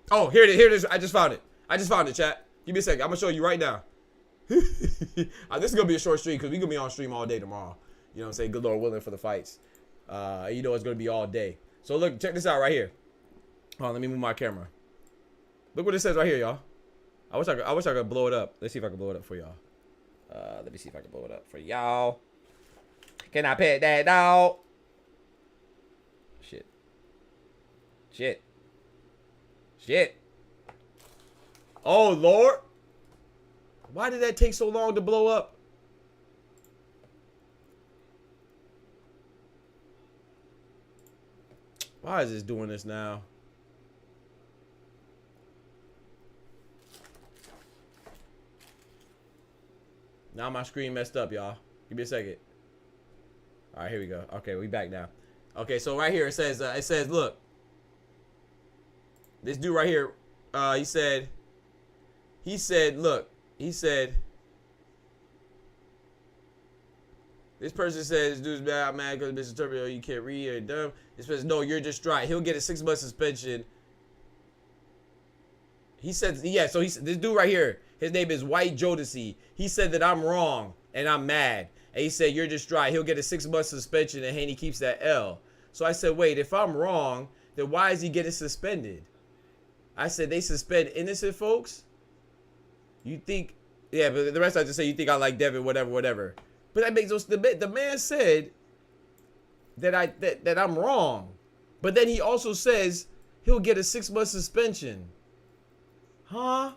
Oh, here it is. Here it is. I just found it. I just found it, chat. Give me a second. I'm going to show you right now. This is going to be a short stream because we're going to be on stream all day tomorrow. You know what I'm saying? Good Lord willing for the fights. You know it's going to be all day. So, look, check this out right here. Hold on, let me move my camera. Look what it says right here, y'all. I wish I could blow it up. Let's see if I can blow it up for y'all. Let me see if I can blow it up for y'all. Can I pet that dog? Shit. Shit. Shit. Oh, Lord. Why did that take so long to blow up? Why is this doing this now? Now my screen messed up, y'all. Give me a second. All right, here we go. Okay, we back now. Okay, so right here it says, look. This dude right here, he said, look, he said, this person says, this dude's bad, man, because Mr. Turbio, you can't read or dumb. This person, no, you're just right. He'll get a 6-month suspension. He said, yeah, so this dude right here, his name is White Jodeci. He said that I'm wrong and I'm mad. And he said, you're just right. He'll get a 6-month suspension and Haney keeps that L. So I said, wait, if I'm wrong, then why is he getting suspended? I said, they suspend innocent folks? You think, yeah, but the rest I just say, you think I like Devin, whatever. But that makes the man said that I'm wrong. But then he also says he'll get a 6-month suspension. Huh?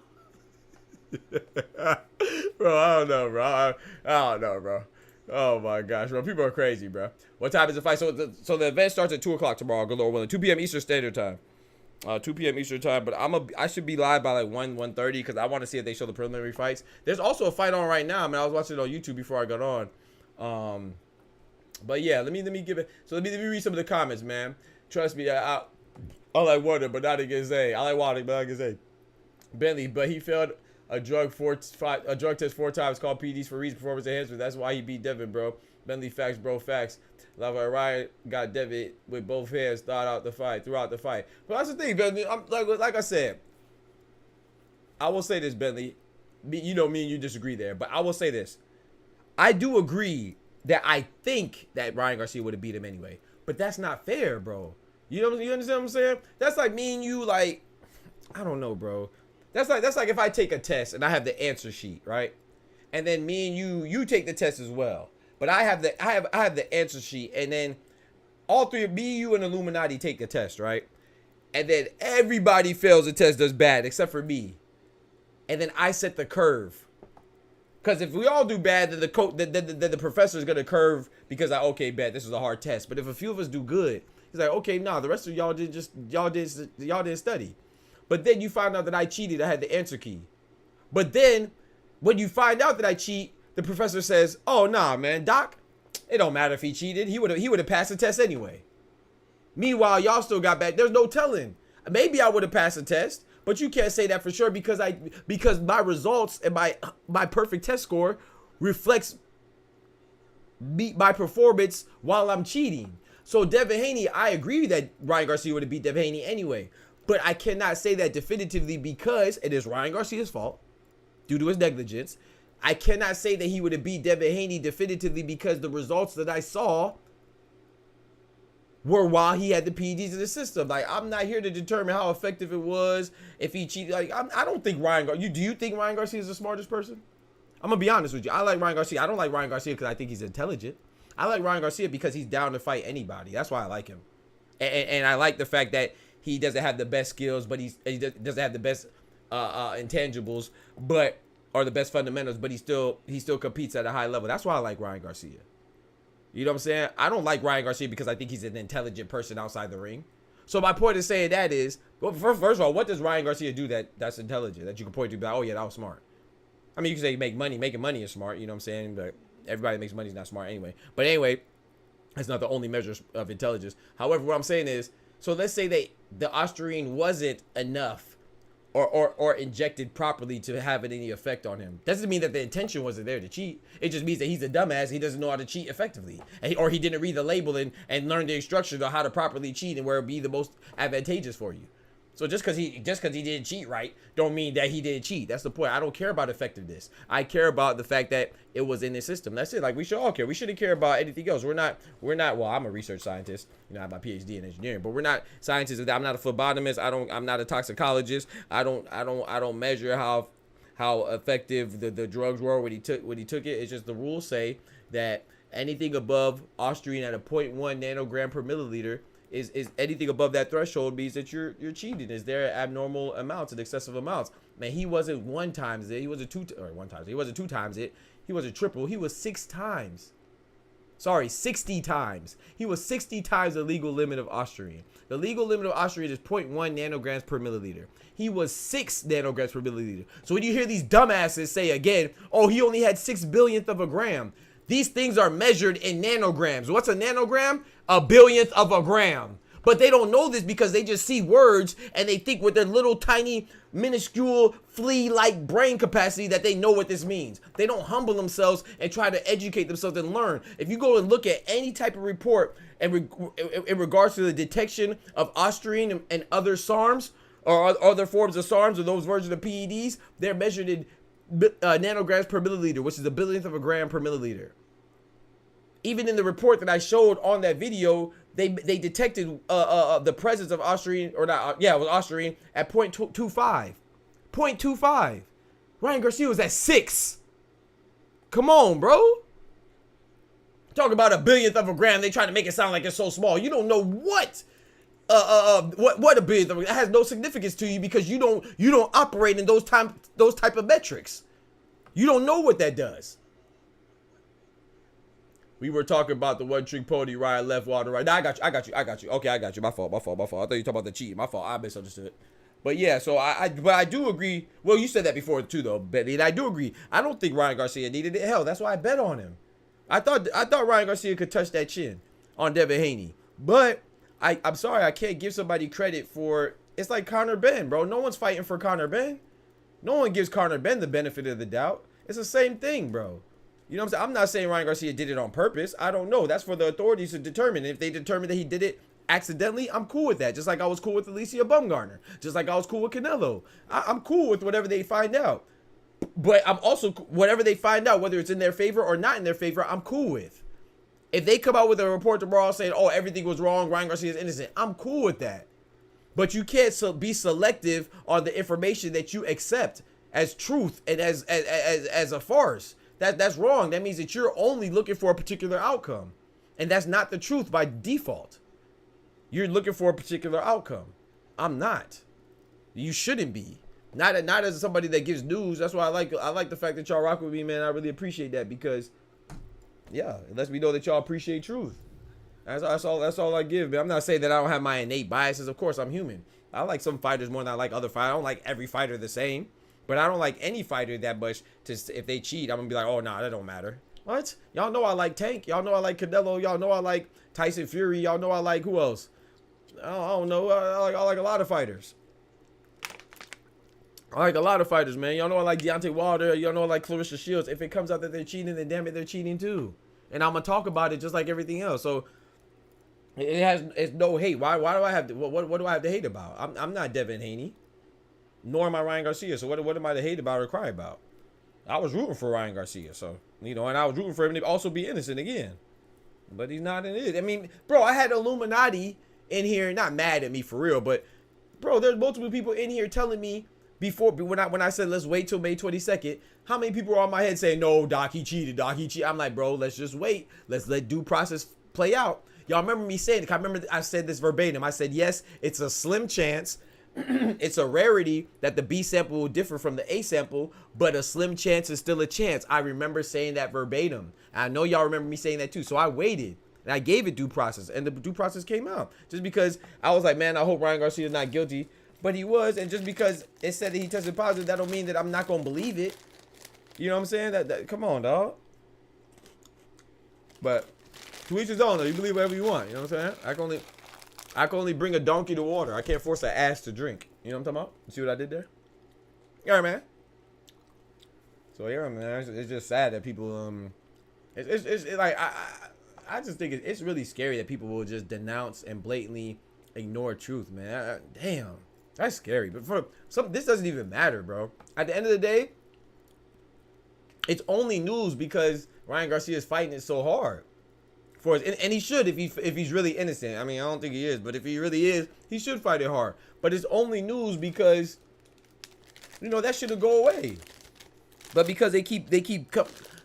Bro, I don't know, bro. I don't know, bro. Oh my gosh, bro. People are crazy, bro. What time is the fight? So the event starts at 2 o'clock tomorrow, good Lord willing. 2 p.m. Eastern Standard Time. 2 p.m. Eastern Time, but I should be live by like 1:30 because I want to see if they show the preliminary fights. There's also a fight on right now. I mean, I was watching it on YouTube before I got on. But yeah, let me give it. So let me read some of the comments, man. Trust me, I like Wonder, but not against A. I like Wonder, but not against A. Bentley, but he failed a drug test 4 times, called PDs for reason performance enhancement. That's why he beat Devin, bro. Bentley facts, bro, facts. Love Ryan got Devitt with both hands throughout the fight. But that's the thing, Bentley. I'm like I said. I will say this, Bentley. You know, me and you disagree there, but I will say this. I do agree that I think that Ryan Garcia would have beat him anyway, but that's not fair, bro. You understand what I'm saying? That's like me and you, like, I don't know, bro. That's like if I take a test and I have the answer sheet, right? And then me and you take the test as well. But I have the answer sheet, and then all three of me, you, and Illuminati take the test, right? And then everybody fails the test, does bad, except for me. And then I set the curve. Because if we all do bad, then the professor is gonna curve because okay, bet this was a hard test. But if a few of us do good, he's like, okay, nah, the rest of y'all didn't study. But then you find out that I cheated. I had the answer key. But then when you find out that I cheat, the professor says, oh, nah, man, Doc, it don't matter if he cheated. He would have passed the test anyway. Meanwhile, y'all still got bad. There's no telling. Maybe I would have passed the test, but you can't say that for sure because my results and my perfect test score reflects my performance while I'm cheating. So Devin Haney, I agree that Ryan Garcia would have beat Devin Haney anyway, but I cannot say that definitively because it is Ryan Garcia's fault due to his negligence. I cannot say that he would have beat Devin Haney definitively because the results that I saw were while he had the PEDs in the system. Like, I'm not here to determine how effective it was, if he cheated. Like, I don't think Ryan Garcia. Do you think Ryan Garcia is the smartest person? I'm gonna be honest with you. I like Ryan Garcia. I don't like Ryan Garcia because I think he's intelligent. I like Ryan Garcia because he's down to fight anybody. That's why I like him. And I like the fact that he doesn't have the best skills, but he doesn't have the best intangibles, or the best fundamentals, but he still competes at a high level. That's why I like Ryan Garcia. You know what I'm saying? I don't like Ryan Garcia because I think he's an intelligent person outside the ring. So my point of saying that is, well, first of all, what does Ryan Garcia do that's intelligent, that you can point to be like, oh yeah, that was smart? I mean, you can say making money is smart, you know what I'm saying? But everybody that makes money is not smart anyway. But anyway, that's not the only measure of intelligence. However, what I'm saying is, so let's say that the Austrian wasn't enough or injected properly to have any effect on him. Doesn't mean that the intention wasn't there to cheat. It just means that he's a dumbass. He doesn't know how to cheat effectively. Or he didn't read the label and learn the instructions on how to properly cheat and where it would be the most advantageous for you. So just because he didn't cheat right, don't mean that he didn't cheat. That's the point. I don't care about effectiveness. I care about the fact that it was in the system. That's it. Like, we should all care. We shouldn't care about anything else. We're not. Well, I'm a research scientist. You know, I have my PhD in engineering, but we're not scientists. I'm not a phlebotomist. I'm not a toxicologist. I don't measure how effective the drugs were when he took it. It's just the rules say that anything above Austrian at a 0.1 nanogram per milliliter is anything above that threshold means that you're cheating. Is there abnormal amounts and excessive amounts? Man, he wasn't one times it. He wasn't two times it. He wasn't triple. He was 6 times. Sorry, 60 times. He was 60 times the legal limit of Austrian. The legal limit of Austrian is 0.1 nanograms per milliliter. He was 6 nanograms per milliliter. So when you hear these dumbasses say again, oh, he only had 6 billionth of a gram. These things are measured in nanograms. What's a nanogram? A billionth of a gram. But they don't know this because they just see words and they think with their little tiny minuscule flea-like brain capacity that they know what this means. They don't humble themselves and try to educate themselves and learn. If you go and look at any type of report in regards to the detection of Austrian and other SARMs or other forms of SARMs or those versions of PEDs, they're measured in nanograms per milliliter, which is a billionth of a gram per milliliter. Even in the report that I showed on that video, they detected the presence of Austrian, or not, yeah, it was Austrian at 0.25. 0.25. Ryan Garcia was at 6. Come on, bro. Talk about a billionth of a gram. They try to make it sound like it's so small. You don't know what a billionth of a gram. That has no significance to you because you don't operate in those type of metrics. You don't know what that does. We were talking about the one-trick pony, right, left, water, right. Nah, I got you. Okay, I got you. My fault. I thought you were talking about the cheating. My fault. I misunderstood. But yeah, so I do agree. Well, you said that before too, though, Betty. And I do agree. I don't think Ryan Garcia needed it. Hell, that's why I bet on him. I thought Ryan Garcia could touch that chin on Devin Haney. But I'm sorry, I can't give somebody credit for. It's like Conor Benn, bro. No one's fighting for Conor Benn. No one gives Conor Benn the benefit of the doubt. It's the same thing, bro. You know what I'm saying? I'm not saying Ryan Garcia did it on purpose. I don't know. That's for the authorities to determine. If they determine that he did it accidentally, I'm cool with that. Just like I was cool with Alicia Bumgarner. Just like I was cool with Canelo. I'm cool with whatever they find out. But I'm also, whatever they find out, whether it's in their favor or not in their favor, I'm cool with. If they come out with a report tomorrow saying, oh, everything was wrong, Ryan Garcia is innocent, I'm cool with that. But you can't be selective on the information that you accept as truth and as a farce. That's wrong. That means that you're only looking for a particular outcome. And that's not the truth by default. You're looking for a particular outcome. I'm not. You shouldn't be. Not as somebody that gives news. That's why I like the fact that y'all rock with me, man. I really appreciate that because, yeah, it lets me know that y'all appreciate truth. That's all I give, man. I'm not saying that I don't have my innate biases. Of course, I'm human. I like some fighters more than I like other fighters. I don't like every fighter the same. But I don't like any fighter that much to, if they cheat, I'm going to be like, oh, nah, that don't matter. What? Y'all know I like Tank. Y'all know I like Canelo. Y'all know I like Tyson Fury. Y'all know I like who else? I don't know. I like a lot of fighters. I like a lot of fighters, man. Y'all know I like Deontay Wilder. Y'all know I like Clarissa Shields. If it comes out that they're cheating, then damn it, they're cheating too. And I'm going to talk about it just like everything else. So it's no hate. Why do I have to, what do I have to hate about? I'm not Devin Haney. Nor am I Ryan Garcia. So what am I to hate about or cry about? I was rooting for Ryan Garcia. So, you know, and I was rooting for him to also be innocent again. But he's not in it. I mean, bro, I had Illuminati in here, not mad at me for real, but bro, there's multiple people in here telling me before, when I said let's wait till May 22nd, how many people were on my head saying, no, Doc, he cheated, Doc, he cheated. I'm like, bro, let's just wait. Let's let due process play out. Y'all remember me saying it? I remember I said this verbatim. I said, yes, it's a slim chance. It's a rarity that the B sample will differ from the A sample, but a slim chance is still a chance. I remember saying that verbatim. And I know y'all remember me saying that too. So I waited and I gave it due process, and the due process came out just because I was like, man, I hope Ryan Garcia is not guilty, but he was. And just because it said that he tested positive, that don't mean that I'm not going to believe it. You know what I'm saying? That come on, dog. But to each his own, though. You believe whatever you want. You know what I'm saying? I can only bring a donkey to water. I can't force an ass to drink. You know what I'm talking about? You see what I did there? Yeah, man. So yeah, man. It's just sad that people it's like I just think it's really scary that people will just denounce and blatantly ignore truth, man. Damn, that's scary. But for some, this doesn't even matter, bro. At the end of the day, it's only news because Ryan Garcia is fighting it so hard. And he should if he's really innocent. I mean, I don't think he is, but if he really is, he should fight it hard. But it's only news because, you know, that should've go away. But because they keep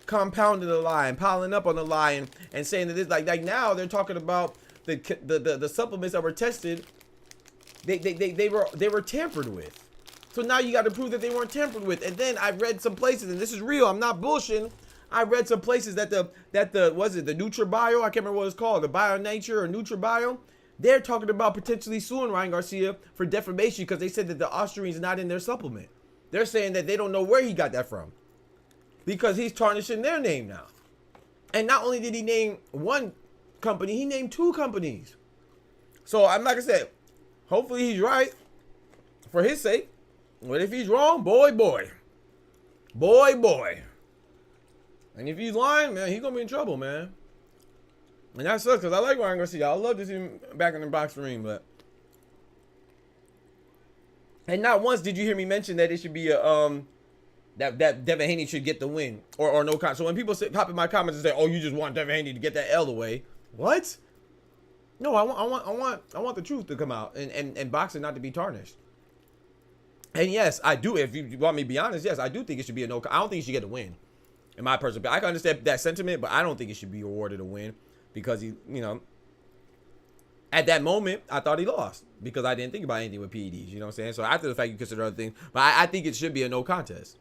compounding the lie and piling up on the lie and saying that it's like now they're talking about the supplements that were tested, they were tampered with. So now you got to prove that they weren't tampered with. And then I read some places, and this is real, I'm not bullshitting. I read some places that the NutriBio, I can't remember what it's called, the Bio Nature or NutriBio, they're talking about potentially suing Ryan Garcia for defamation because they said that the ostarine is not in their supplement. They're saying that they don't know where he got that from because he's tarnishing their name now. And not only did he name one company, he named two companies. So I'm like I said, hopefully he's right for his sake. But if he's wrong, boy. And if he's lying, man, he's going to be in trouble, man. And that sucks because I like Ryan Garcia. I love to see him back in the boxing ring, but. And not once did you hear me mention that it should be a, that Devin Haney should get the win or no con. So when people pop in my comments and say, oh, you just want Devin Haney to get that L away. What? No, I want the truth to come out and boxing not to be tarnished. And yes, I do. If you want me to be honest, yes, I do think it should be a no. I don't think he should get a win. In my personal opinion, I can understand that sentiment, but I don't think it should be awarded a win because he, you know, at that moment, I thought he lost because I didn't think about anything with PEDs. You know what I'm saying? So after the fact, you consider other things, but I think it should be a no contest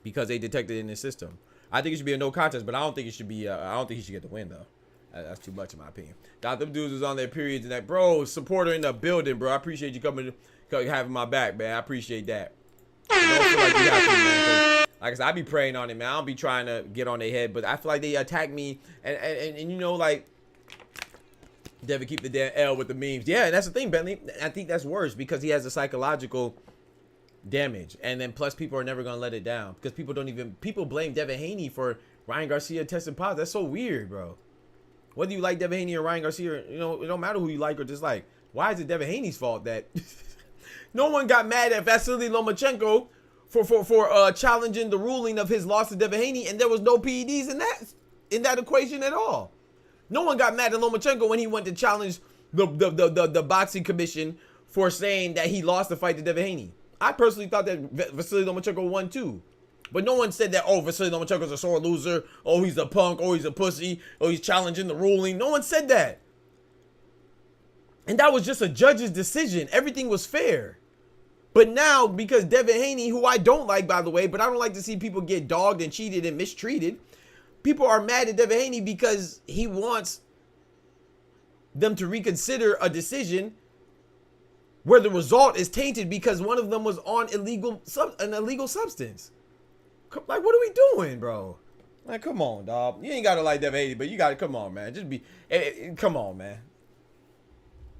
because they detected it in his system. I think it should be a no contest, but I don't think it should be. I don't think he should get the win though. That's too much in my opinion. Got them dudes was on their periods and that, bro, supporter in the building, bro. I appreciate you coming, having my back, man. I appreciate that. I don't feel like you have to, man. Like I said, I be praying on it, man. I don't be trying to get on their head, but I feel like they attack me, and you know, like, Devin keep the damn L with the memes. Yeah, and that's the thing, Bentley. I think that's worse because he has a psychological damage. And then plus people are never gonna let it down because people blame Devin Haney for Ryan Garcia testing positive. That's so weird, bro. Whether you like Devin Haney or Ryan Garcia, you know, it don't matter who you like or dislike. Why is it Devin Haney's fault that no one got mad at Vasily Lomachenko for challenging the ruling of his loss to Devin Haney, and there was no PEDs in that equation at all. No one got mad at Lomachenko when he went to challenge the boxing commission for saying that he lost the fight to Devin Haney. I personally thought that Vasily Lomachenko won too. But no one said that, oh, Vasily Lomachenko's a sore loser. Oh, he's a punk. Oh, he's a pussy. Oh, he's challenging the ruling. No one said that. And that was just a judge's decision. Everything was fair. But now, because Devin Haney, who I don't like, by the way, but I don't like to see people get dogged and cheated and mistreated, people are mad at Devin Haney because he wants them to reconsider a decision where the result is tainted because one of them was on an illegal substance. Like, what are we doing, bro? Like, come on, dog. You ain't got to like Devin Haney, but you got to, come on, man. Just be, come on, man.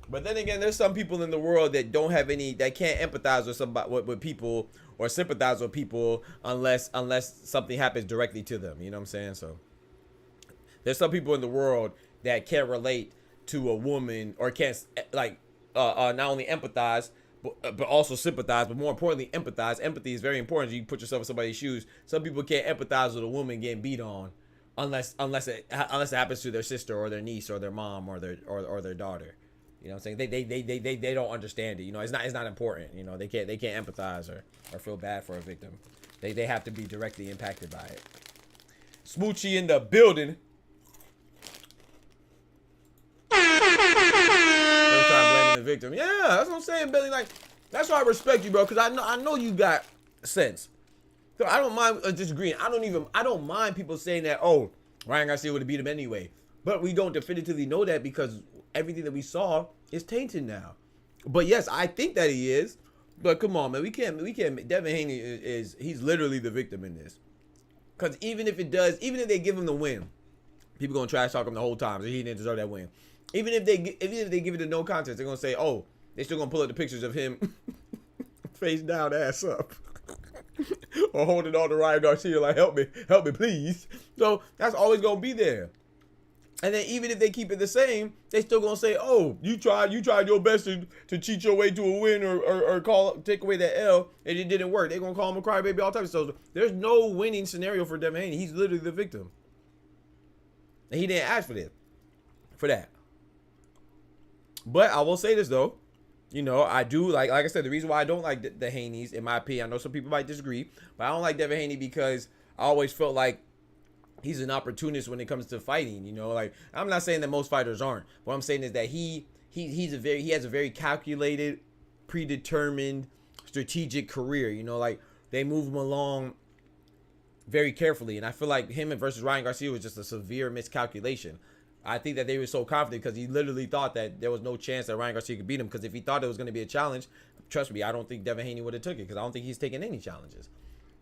But then again, there's some people in the world that don't have any, that can't empathize with somebody, with people, or sympathize with people unless something happens directly to them. You know what I'm saying? So there's some people in the world that can't relate to a woman, or can't not only empathize but also sympathize, but more importantly empathize. Empathy is very important. You put yourself in somebody's shoes. Some people can't empathize with a woman getting beat on unless it happens to their sister or their niece or their mom or their daughter. You know what I'm saying? They don't understand it. You know, it's not important. You know, they can't empathize or feel bad for a victim. They have to be directly impacted by it. Smoochie in the building. First time blaming the victim. Yeah, that's what I'm saying, Billy. Like, that's why I respect you, bro, because I know you got sense. So I don't mind disagreeing. I don't mind people saying that, oh, Ryan Garcia would have beat him anyway. But we don't definitively know that because everything that we saw is tainted now. But yes, I think that he is. But come on, man, we can't. Devin Haney he's literally the victim in this. Because even if they give him the win, people gonna trash talk him the whole time. So he didn't deserve that win. Even if they give it a no contest, they're gonna say, oh, they're still gonna pull up the pictures of him face down, ass up, or holding on to Ryan Garcia like, help me, please. So that's always gonna be there. And then even if they keep it the same, they still gonna say, oh, you tried your best to cheat your way to a win or take away that L, and it didn't work. They're gonna call him a crybaby, all types of stuff. There's no winning scenario for Devin Haney. He's literally the victim. And he didn't ask for that. But I will say this though, you know, I do like I said, the reason why I don't like the Haneys, in my opinion, I know some people might disagree, but I don't like Devin Haney because I always felt like he's an opportunist when it comes to fighting. You know, like, I'm not saying that most fighters aren't. What I'm saying is that he has a very calculated, predetermined, strategic career. You know, like, they move him along very carefully, and I feel like him versus Ryan Garcia was just a severe miscalculation. I think that they were so confident because he literally thought that there was no chance that Ryan Garcia could beat him, because if he thought it was going to be a challenge, trust me, I don't think Devin Haney would have took it, because I don't think he's taking any challenges.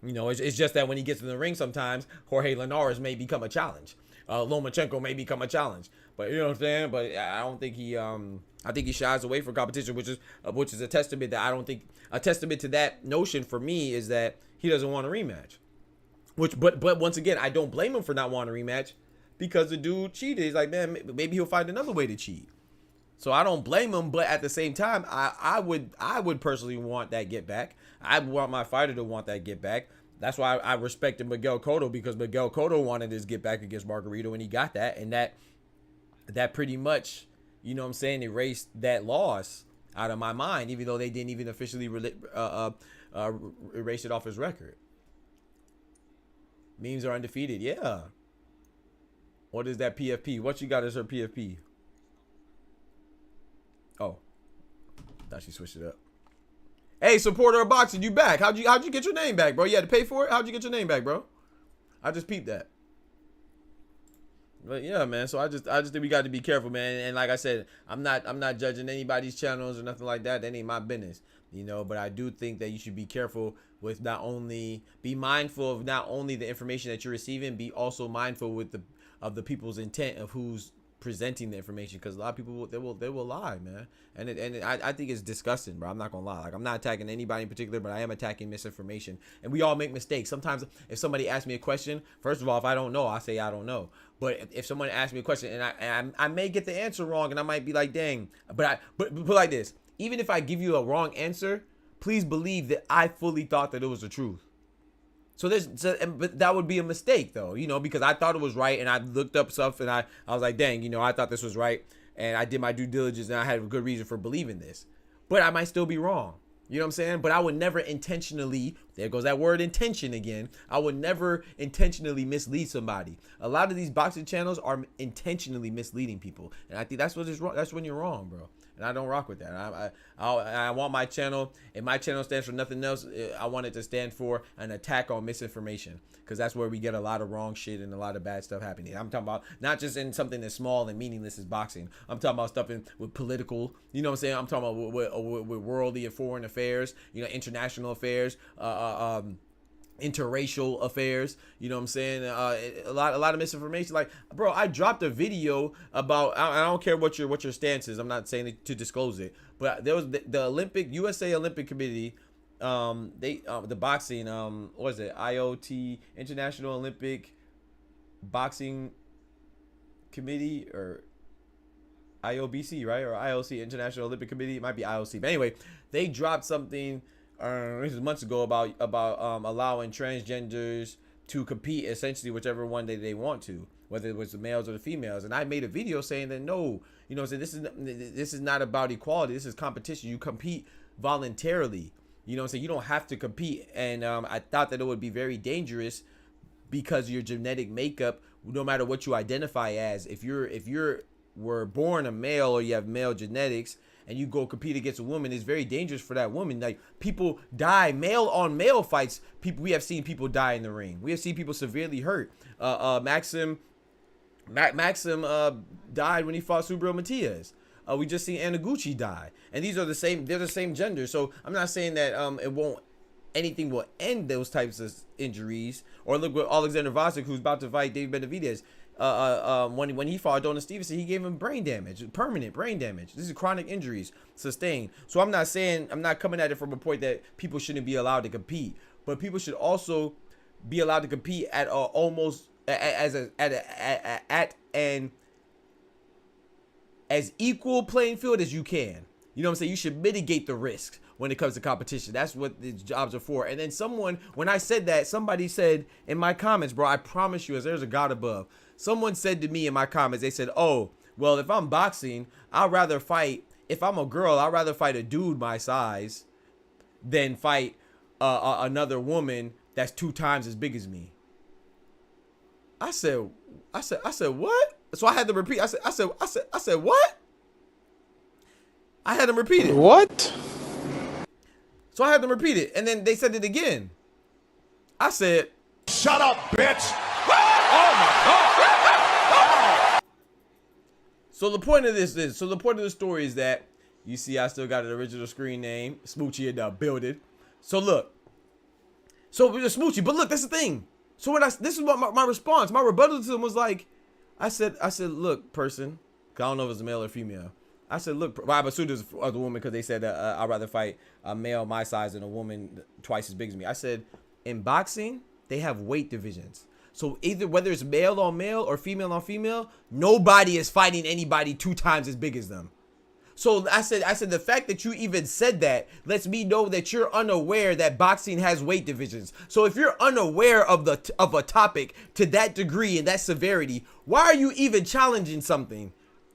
You know, it's just that when he gets in the ring, sometimes Jorge Linares may become a challenge. Lomachenko may become a challenge. But you know what I'm saying? But I don't think he I think he shies away from competition, which is a testament that I don't think, a testament to that notion for me is that he doesn't want a rematch. But once again, I don't blame him for not wanting a rematch, because the dude cheated. He's like, man, maybe he'll find another way to cheat. So I don't blame him, but at the same time, I would personally want that get back. I want my fighter to want that get back. That's why I respected Miguel Cotto, because Miguel Cotto wanted his get back against Margarito, and he got that, and that pretty much, you know what I'm saying, erased that loss out of my mind, even though they didn't even officially erase it off his record. Memes are undefeated, yeah. What is that PFP? What you got as her PFP? Oh, thought she switched it up. Hey, supporter of boxing, you back? How'd you get your name back, bro? You had to pay for it? How'd you get your name back, bro? I just peeped that. But yeah, man. So I just think we got to be careful, man. And like I said, I'm not judging anybody's channels or nothing like that. That ain't my business, you know. But I do think that you should be careful with be mindful of not only the information that you're receiving, be also mindful of the people's intent of who's presenting the information, because a lot of people they will lie, man. And I think it's disgusting, bro. I'm not gonna lie. Like, I'm not attacking anybody in particular, but I am attacking misinformation. And we all make mistakes. Sometimes if somebody asks me a question, first of all, if I don't know, I say I don't know. But if someone asks me a question and I may get the answer wrong, and I might be like, dang. But put like this: even if I give you a wrong answer, please believe that I fully thought that it was the truth. But that would be a mistake, though, you know, because I thought it was right, and I looked up stuff, and I was like, dang, you know, I thought this was right, and I did my due diligence, and I had a good reason for believing this. But I might still be wrong. You know what I'm saying? But I would never intentionally, there goes that word intention again, I would never intentionally mislead somebody. A lot of these boxing channels are intentionally misleading people, and I think that's what is wrong. That's when you're wrong, bro. And I don't rock with that. I want my channel, and my channel stands for nothing else. I want it to stand for an attack on misinformation, because that's where we get a lot of wrong shit and a lot of bad stuff happening. I'm talking about not just in something that's small and meaningless as boxing. I'm talking about stuff with political, you know what I'm saying? I'm talking about with worldly and foreign affairs, you know, international affairs, interracial affairs, you know what I'm saying? A lot of misinformation. Like, bro, I dropped a video about, I don't care what your stance is, I'm not saying to disclose it, but there was the USA Olympic Committee, the boxing, what was it, IOT, International Olympic Boxing Committee, or IOBC, right? Or IOC, International Olympic Committee. It might be IOC, but anyway, they dropped something this was months ago about allowing transgenders to compete essentially whichever one they want to, whether it was the males or the females. And I made a video saying that no, you know, so this is not about equality. This is competition. You compete voluntarily. You know what I'm saying? You don't have to compete. And I thought that it would be very dangerous, because your genetic makeup, no matter what you identify as, if you're were born a male or you have male genetics, and you go compete against a woman, it's very dangerous for that woman. Like, people die, male on male fights. We have seen people die in the ring. We have seen people severely hurt. Maxim died when he fought Subriel Matias. We just seen Anaguchi die, and they're the same gender. So I'm not saying that anything will end those types of injuries. Or look with Alexander Vasek, who's about to fight David Benavidez. When he fought Adonis Stevenson, he gave him brain damage, permanent brain damage. This is chronic injuries sustained. So I'm not coming at it from a point that people shouldn't be allowed to compete, but people should also be allowed to compete at an as equal playing field as you can. You know what I'm saying? You should mitigate the risks when it comes to competition. That's what the jobs are for. And then when I said that, somebody said in my comments, bro, I promise you, as there's a God above, someone said to me in my comments, they said, oh, well, if I'm boxing, if I'm a girl, I'd rather fight a dude my size than fight another woman that's 2 times as big as me. I said, what? So I had to repeat. I said, what? I had them repeat it.
What?
So I had them repeat it, and then they said it again. I said,
shut up, bitch.
Oh my God. So the point of the story is that, you see, I still got an original screen name, Smoochie in the building. So look, so we're Smoochie, but look, that's the thing. So this is what my response, my rebuttal to them was like, I said, look, person, 'cause I don't know if it's a male or female. I said, look, well, I assumed it was a woman, because they said I'd rather fight a male my size than a woman twice as big as me. I said, in boxing, they have weight divisions. So whether it's male on male or female on female, nobody is fighting anybody 2 times as big as them. So I said the fact that you even said that lets me know that you're unaware that boxing has weight divisions. So if you're unaware of a topic to that degree and that severity, why are you even challenging something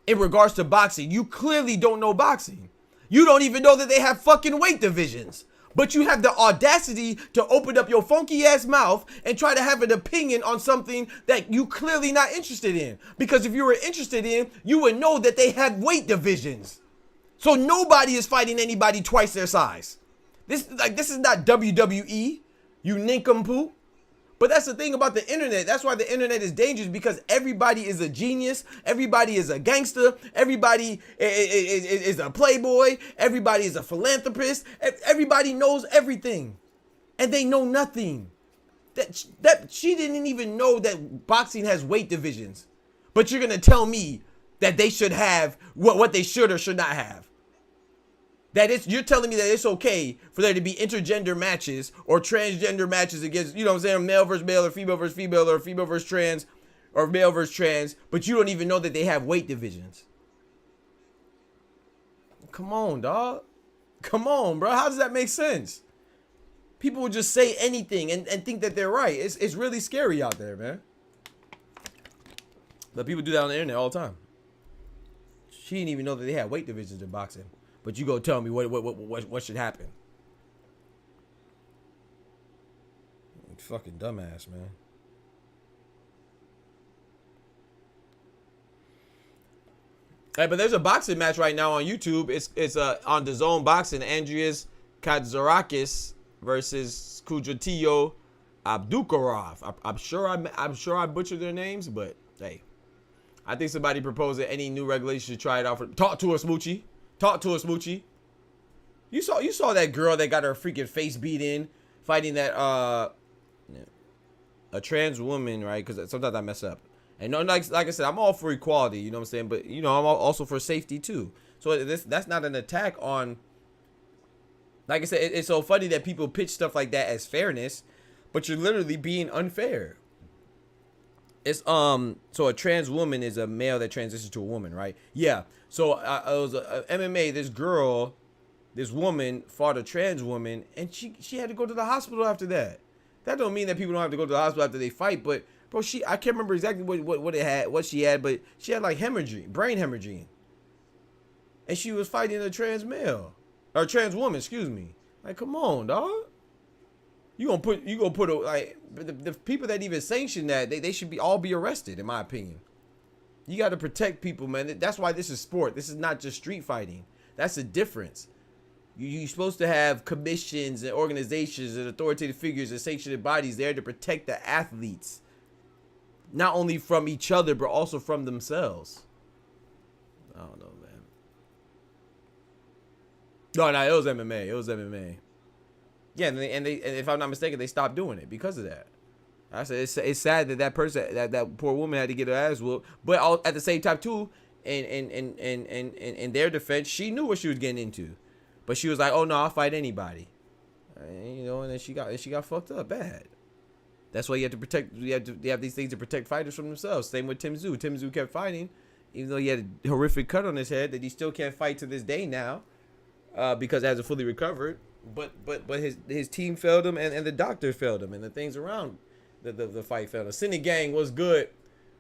in regards to boxing? You clearly don't know boxing. You don't even know that they have fucking weight divisions. But you have the audacity to open up your funky ass mouth and try to have an opinion on something that you clearly not interested in. Because if you were interested in, you would know that they have weight divisions. So nobody is fighting anybody twice their size. This is not WWE, you nincompoop. But that's the thing about the internet. That's why the internet is dangerous, because everybody is a genius. Everybody is a gangster. Everybody is a playboy. Everybody is a philanthropist. Everybody knows everything. And they know nothing. That she didn't even know that boxing has weight divisions. But you're going to tell me that they should have what they should or should not have. You're telling me that it's okay for there to be intergender matches or transgender matches against, you know what I'm saying, male versus male or female versus female or female versus trans or male versus trans, but you don't even know that they have weight divisions. Come on, dog. Come on, bro. How does that make sense? People will just say anything and think that they're right. It's really scary out there, man. But people do that on the internet all the time. She didn't even know that they had weight divisions in boxing. But you go tell me what should happen. Fucking dumbass, man. Hey, but there's a boxing match right now on YouTube. It's on the Zone Boxing. Andreas Kazarakis versus Kudratio Abdukarov. I'm sure I butchered their names, but hey, I think somebody proposed that any new regulation should try it out for. Talk to us, Smoochie. Talk to us, Smoochie. You saw that girl that got her freaking face beat in fighting that a trans woman, right? Because sometimes I mess up. And no, like I said, I'm all for equality, you know what I'm saying? But you know, I'm also for safety too. So that's not an attack on. Like I said, it's so funny that people pitch stuff like that as fairness, but you're literally being unfair. It's so a trans woman is a male that transitions to a woman, right? Yeah. So it was a MMA. This woman fought a trans woman, and she had to go to the hospital after that. That don't mean that people don't have to go to the hospital after they fight, but bro, I can't remember exactly what she had, but she had like brain hemorrhaging, and she was fighting a trans male or trans woman, excuse me. Like, come on, dog. You gonna put the people that even sanction that they should all be arrested, in my opinion. You got to protect people, man. That's why this is sport. This is not just street fighting. That's the difference. You're supposed to have commissions and organizations and authoritative figures and sanctioned bodies there to protect the athletes, not only from each other but also from themselves. I don't know, man. No, it was MMA. It was MMA. Yeah, and if I'm not mistaken, they stopped doing it because of that. I said it's sad that person, that poor woman had to get her ass whooped, but at the same time too, in their defense, she knew what she was getting into, but she was like, "Oh no, I'll fight anybody," you know, and then she got fucked up bad. That's why you have to protect. You have these things to protect fighters from themselves. Same with Tszyu. Tszyu kept fighting, even though he had a horrific cut on his head that he still can't fight to this day now, because it hasn't fully recovered. But his team failed him, and the doctor failed him, and the things around the fight failed him. Cindy Gang was good.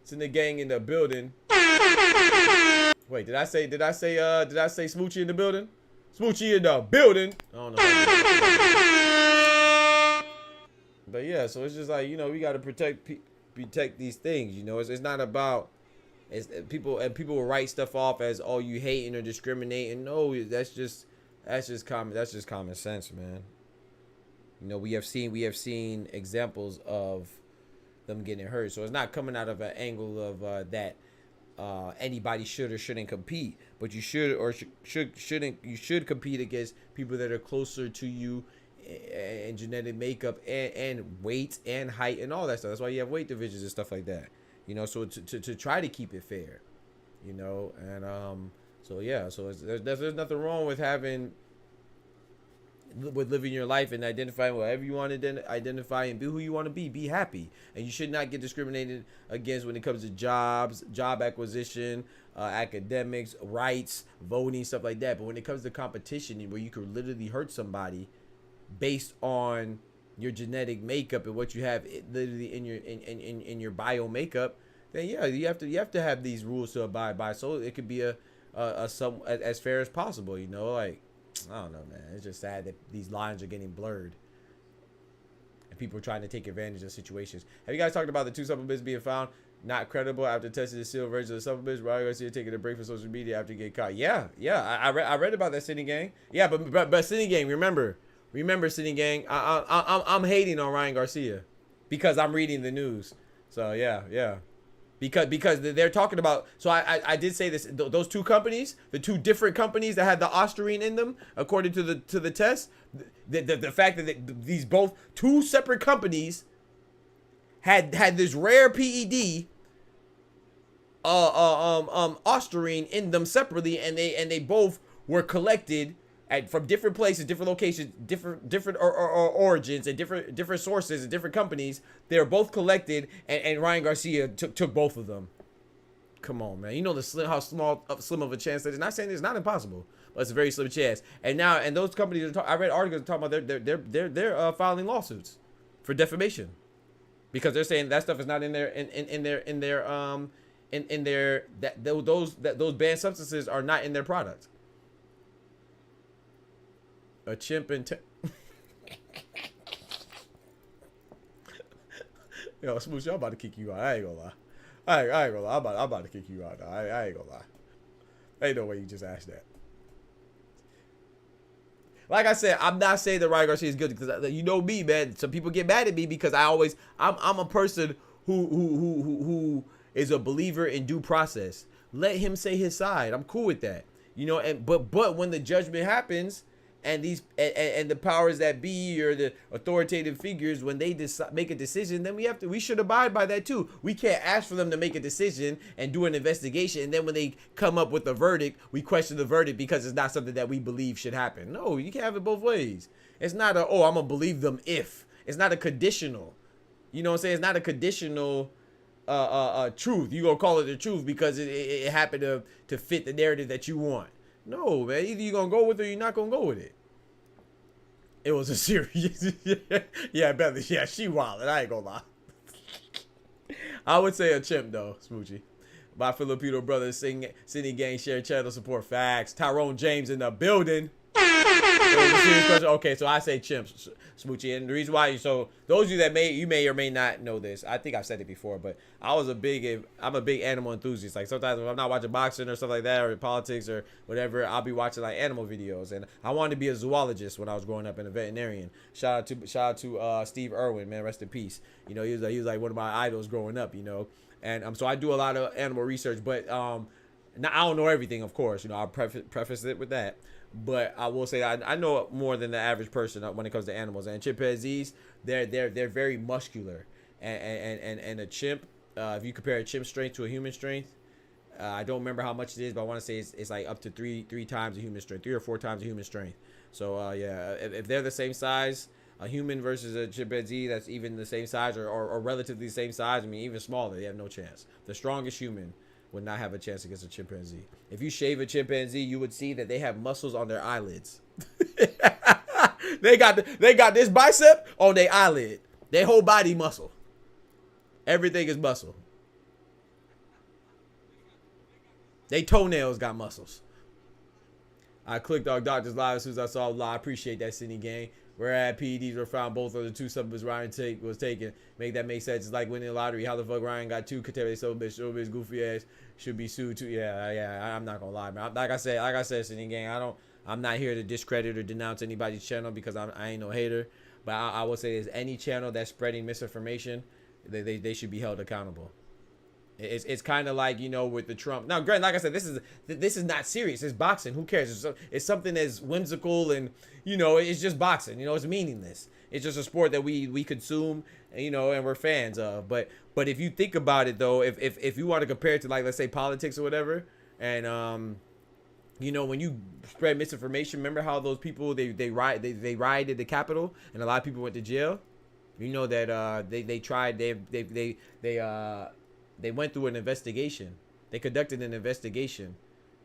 Cindy Gang in the building. Wait, did I say Smoochie in the building? Smoochie in the building. I don't know. But yeah, so it's just like, you know, we got to protect these things. You know, it's not about people will write stuff off as, oh, you hating or discriminating. No, that's just common sense, man. You know, we have seen examples of them getting hurt. So it's not coming out of an angle of that anybody should or shouldn't compete, but you should or should compete against people that are closer to you and genetic makeup and weight and height and all that stuff. That's why you have weight divisions and stuff like that. You know, so to try to keep it fair, you know, and so yeah, so there's nothing wrong with living your life and identifying whatever you want to identify and be who you want to be happy, and you should not get discriminated against when it comes to job acquisition, academics, rights, voting, stuff like that. But when it comes to competition where you could literally hurt somebody based on your genetic makeup and what you have literally in your bio makeup, then yeah, you have to have these rules to abide by, so it could be some as fair as possible. You know, like, I don't know, man. It's just sad that these lines are getting blurred and people are trying to take advantage of situations. Have you guys talked about the two supplements being found not credible after testing the sealed version of the supplements? Ryan Garcia taking a break from social media after getting caught. Yeah. I read about that, Sitting Gang. Yeah, but Sitting Gang, remember, Sitting Gang. I'm hating on Ryan Garcia because I'm reading the news. So yeah. Because they're talking about, so I did say this, those two companies, the two different companies that had the ostarine in them, according to the test, the fact that these both two separate companies had this rare PED ostarine in them separately, and they both were collected from different places, different locations, different origins, and different sources and different companies. They were both collected, and Ryan Garcia took both of them. Come on, man. You know how slim of a chance that is. Not saying it's not impossible, but it's a very slim chance. And those companies I read articles talking about they're filing lawsuits for defamation because they're saying that stuff is not in those banned substances are not in their product. A chimp and yo, Smooch, I'm about to kick you out. I ain't gonna lie. I ain't gonna lie. I'm about to kick you out. I ain't gonna lie. Ain't no way you just asked that. Like I said, I'm not saying that Ryan Garcia is guilty because you know me, man. Some people get mad at me because I'm a person who is a believer in due process. Let him say his side. I'm cool with that. You know, but when the judgment happens and the powers that be or the authoritative figures, when they make a decision, then we should abide by that too. We can't ask for them to make a decision and do an investigation, and then when they come up with a verdict, we question the verdict because it's not something that we believe should happen. No, you can't have it both ways. It's not I'm gonna believe them if. It's not a conditional. You know what I'm saying? It's not a conditional truth. You gonna call it the truth because it happened to fit the narrative that you want. No, man. Either you're gonna go with it or you're not gonna go with it. It was a serious. Yeah, Bethany. Yeah, she wildin'. I ain't gonna lie. I would say a chimp though, Smoochie. My Filipino brothers, Sydney Gang, share channel support. Facts. Tyrone James in the building. It was a serious question. Okay, so I say chimps, Smoochie, and the reason why, so those of you that may or may not know this, I think I've said it before, but I'm a big animal enthusiast. Like sometimes if I'm not watching boxing or stuff like that, or politics or whatever, I'll be watching like animal videos. And I wanted to be a zoologist when I was growing up and a veterinarian. Shout out to Steve Irwin, man, rest in peace. You know, he was like one of my idols growing up. You know, and so I do a lot of animal research, but now I don't know everything, of course. You know, I'll preface it with that. But I will say I know more than the average person when it comes to animals. And chimpanzees, they're very muscular. And a chimp, if you compare a chimp strength to a human strength, I don't remember how much it is, but I want to say it's like up to three times a human strength, 3 or 4 times a human strength. So yeah, if they're the same size, a human versus a chimpanzee that's even the same size or relatively the same size, I mean even smaller, they have no chance. The strongest human would not have a chance against a chimpanzee. If you shave a chimpanzee, you would see that they have muscles on their eyelids. They got this bicep on their eyelid. Their whole body muscle. Everything is muscle. They toenails got muscles. I clicked on Doctor's Live as soon as I saw live. I appreciate that, Sydney Gang. Where at PEDs were found both of the 2 subjects Ryan was taken. Make that make sense. It's like winning the lottery. How the fuck Ryan got 2 Kateri so bitch goofy ass should be sued too. Yeah. I'm not gonna lie, man. Like I said, Sydney Gang. I'm not here to discredit or denounce anybody's channel because I ain't no hater. But I will say, there's any channel that's spreading misinformation, they should be held accountable. It's kind of like, you know, with the Trump. Now, granted, like I said, this is not serious. It's boxing. Who cares? It's something that's whimsical and, you know, it's just boxing. You know, it's meaningless. It's just a sport that we consume, you know, and we're fans of. But if you think about it, though, if you want to compare it to, like, let's say politics or whatever, and you know, when you spread misinformation, remember how those people they rioted the Capitol and a lot of people went to jail. You know that they went through an investigation. They conducted an investigation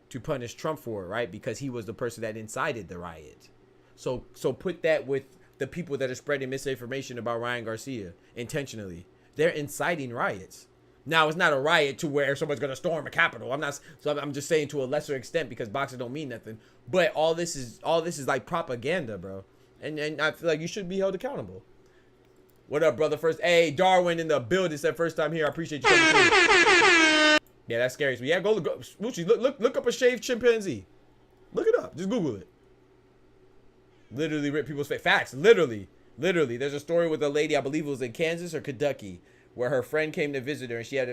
to punish Trump for it, right? Because he was the person that incited the riot. So put that with the people that are spreading misinformation about Ryan Garcia intentionally. They're inciting riots. Now, it's not a riot to where someone's going to storm a Capitol. I'm just saying to a lesser extent because boxing don't mean nothing. But all this is like propaganda, bro. And I feel like you should be held accountable. What up, brother? First, hey, Darwin in the building said first time here. I appreciate you coming through. Yeah, that's scary. So yeah, go Smoochie, look up a shaved chimpanzee. Look it up. Just Google it. Literally rip people's face. Facts. Literally. There's a story with a lady, I believe it was in Kansas or Kentucky, where her friend came to visit her and she had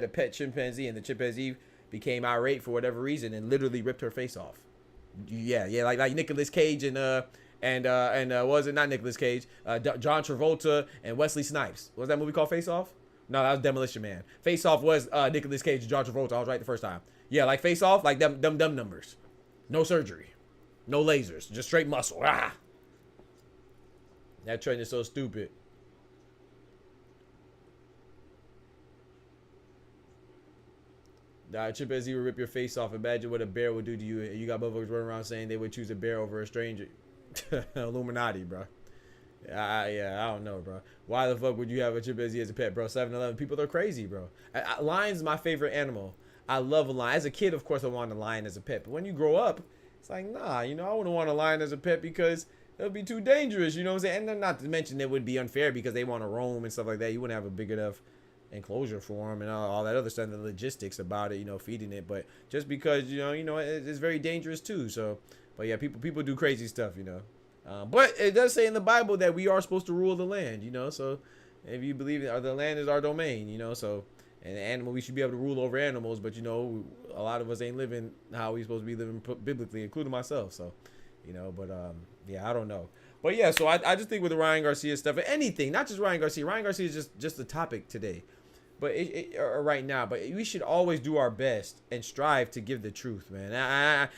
a pet chimpanzee, and the chimpanzee became irate for whatever reason and literally ripped her face off. Yeah, like Nicolas Cage and was it not Nicolas Cage? John Travolta and Wesley Snipes. What was that movie called? Face Off? No, that was Demolition Man. Face Off was Nicolas Cage and John Travolta. I was right the first time. Yeah, like Face Off, like them numbers. No surgery. No lasers. Just straight muscle. Ah! That trend is so stupid. Nah, chimpanzee will rip your face off. Imagine what a bear would do to you. And you got motherfuckers running around saying they would choose a bear over a stranger. Illuminati, bro. Yeah, I don't know, bro. Why the fuck would you have a chimpanzee as a pet, bro? 7-Eleven. People are crazy, bro. Lion's my favorite animal. I love a lion. As a kid, of course, I wanted a lion as a pet. But when you grow up, it's like, nah, you know, I wouldn't want a lion as a pet because it would be too dangerous, you know what I'm saying? And then not to mention it would be unfair because they want to roam and stuff like that. You wouldn't have a big enough enclosure for them and all that other stuff, the logistics about it, you know, feeding it. But just because, you know, it's very dangerous too. So, but yeah, people do crazy stuff, you know. But it does say in the Bible that we are supposed to rule the land, you know. So if you believe the land is our domain, you know, so. And the animal, we should be able to rule over animals, but you know, a lot of us ain't living how we supposed to be living biblically, including myself. So, you know, but yeah, I don't know. But yeah, so I just think with the Ryan Garcia stuff, anything, not just Ryan Garcia. Ryan Garcia is just the topic today, but or right now. But we should always do our best and strive to give the truth, man. I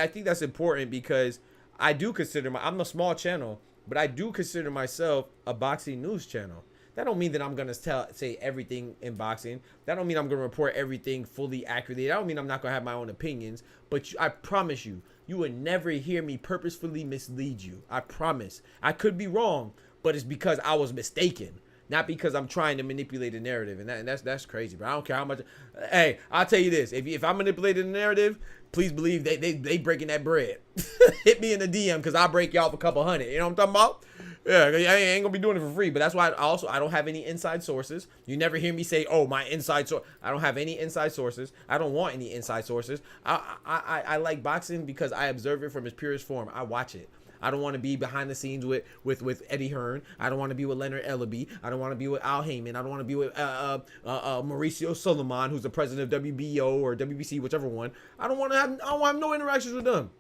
think that's important because I do consider I'm a small channel, but I do consider myself a boxing news channel. That don't mean that I'm going to say everything in boxing. That don't mean I'm going to report everything fully accurately. That don't mean I'm not going to have my own opinions. But I promise you, you would never hear me purposefully mislead you. I promise. I could be wrong, but it's because I was mistaken. Not because I'm trying to manipulate a narrative. And that's crazy, bro. I don't care how much. Hey, I'll tell you this. If I'm manipulating the narrative, please believe they breaking that bread. Hit me in the DM because I'll break you off a couple hundred. You know what I'm talking about? Yeah, I ain't gonna be doing it for free, but that's why I don't have any inside sources. You never hear me say, "Oh, my inside source." I don't have any inside sources. I don't want any inside sources. I like boxing because I observe it from its purest form. I watch it. I don't want to be behind the scenes with Eddie Hearn. I don't want to be with Leonard Ellaby. I don't want to be with Al Heyman. I don't want to be with Mauricio Solomon, who's the president of WBO or WBC, whichever one. I don't want to have no interactions with them.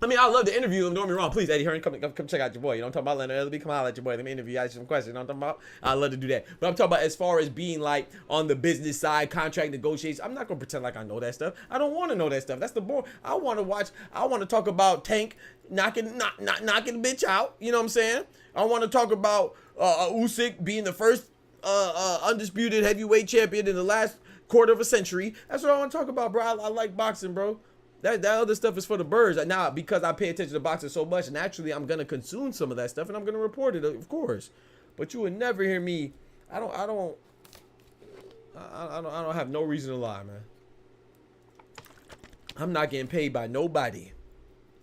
I mean, I love to interview them. Don't get me wrong. Please, Eddie Hearn, come check out your boy. You know what I'm talking about? Leonard Ellaby, come out at your boy. Let me interview you. Ask you some questions. You know what I'm talking about? I love to do that. But I'm talking about as far as being like on the business side, contract negotiations. I'm not going to pretend like I know that stuff. I don't want to know that stuff. That's the boring. I want to talk about Tank knocking the bitch out. You know what I'm saying? I want to talk about Usyk being the first undisputed heavyweight champion in the last quarter of a century. That's what I want to talk about, bro. I like boxing, bro. That other stuff is for the birds. Now, because I pay attention to boxing so much, naturally, I'm gonna consume some of that stuff, and I'm gonna report it, of course. But you would never hear me. I don't have no reason to lie, man. I'm not getting paid by nobody.